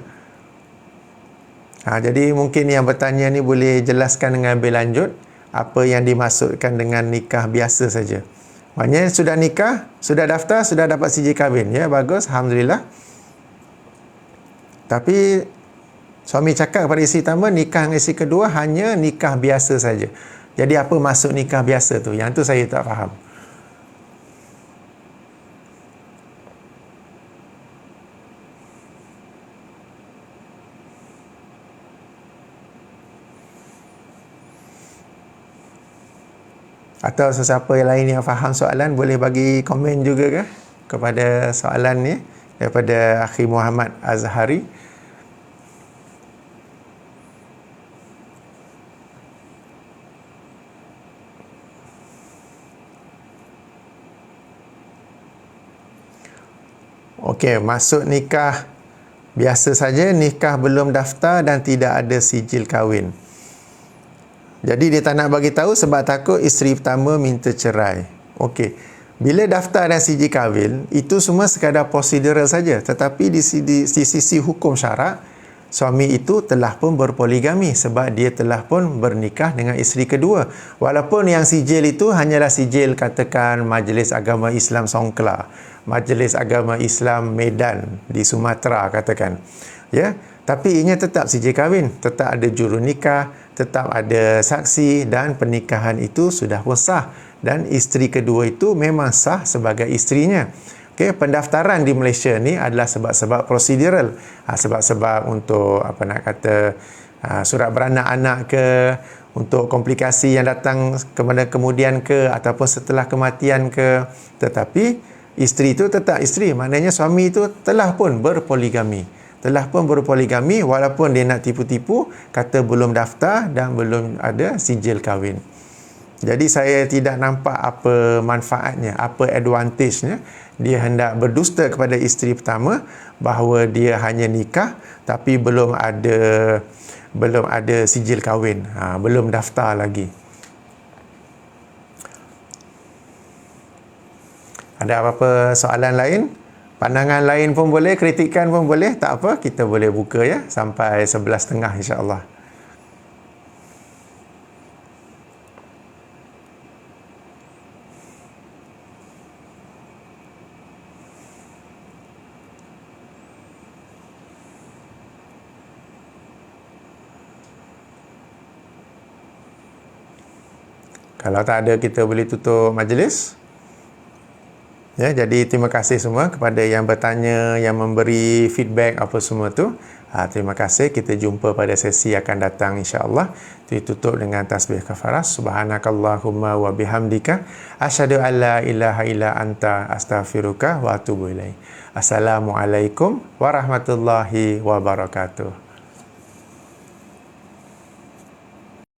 Jadi mungkin yang bertanya ni boleh jelaskan dengan lebih lanjut apa yang dimaksudkan dengan nikah biasa saja. Maknanya sudah nikah, sudah daftar, sudah dapat sijil kahwin. Ya, bagus, alhamdulillah. Tapi suami cakap kepada isteri pertama, nikah dengan isteri kedua hanya nikah biasa saja. Jadi apa maksud nikah biasa tu? Yang tu saya tak faham. Atau sesiapa yang lain yang faham soalan boleh bagi komen juga ke kepada soalan ni daripada Akhi Muhammad Azhari. Okey, maksud nikah biasa saja, nikah belum daftar dan tidak ada sijil kahwin. Jadi dia tak nak bagi tahu sebab takut isteri pertama minta cerai. Okey. Bila daftar dan sijil kahwin, itu semua sekadar prosedural saja. Tetapi di sisi hukum syarak, suami itu telah pun berpoligami sebab dia telah pun bernikah dengan isteri kedua. Walaupun yang sijil itu hanyalah sijil katakan Majlis Agama Islam Songkla, Majlis Agama Islam Medan di Sumatera katakan. Ya, tapi ianya tetap sijil kahwin, tetap ada juru nikah, tetap ada saksi dan pernikahan itu sudah pun sah dan isteri kedua itu memang sah sebagai isterinya. Okey, pendaftaran di Malaysia ni adalah sebab-sebab prosedural. Sebab-sebab untuk surat beranak anak ke, untuk komplikasi yang datang kemudian ke, ataupun setelah kematian ke. Tetapi isteri itu tetap isteri, maknanya suami itu telah pun berpoligami. Walaupun dia nak tipu-tipu, kata belum daftar dan belum ada sijil kahwin. Jadi saya tidak nampak apa manfaatnya, apa advantage-nya dia hendak berdusta kepada isteri pertama bahawa dia hanya nikah tapi belum ada sijil kahwin, belum daftar lagi. Ada apa-apa soalan lain? Pandangan lain pun boleh, kritikan pun boleh, tak apa, kita boleh buka ya sampai 11.30 insya-Allah. Kalau tak ada, kita boleh tutup majlis. Ya, jadi terima kasih semua kepada yang bertanya, yang memberi feedback apa semua tu. Terima kasih. Kita jumpa pada sesi akan datang insya-Allah. Ditutup dengan tasbih kafarah. Subhanakallahumma wa bihamdika asyhadu an la ilaha illa anta astaghfiruka wa atubu ilaik. Assalamualaikum warahmatullahi wabarakatuh.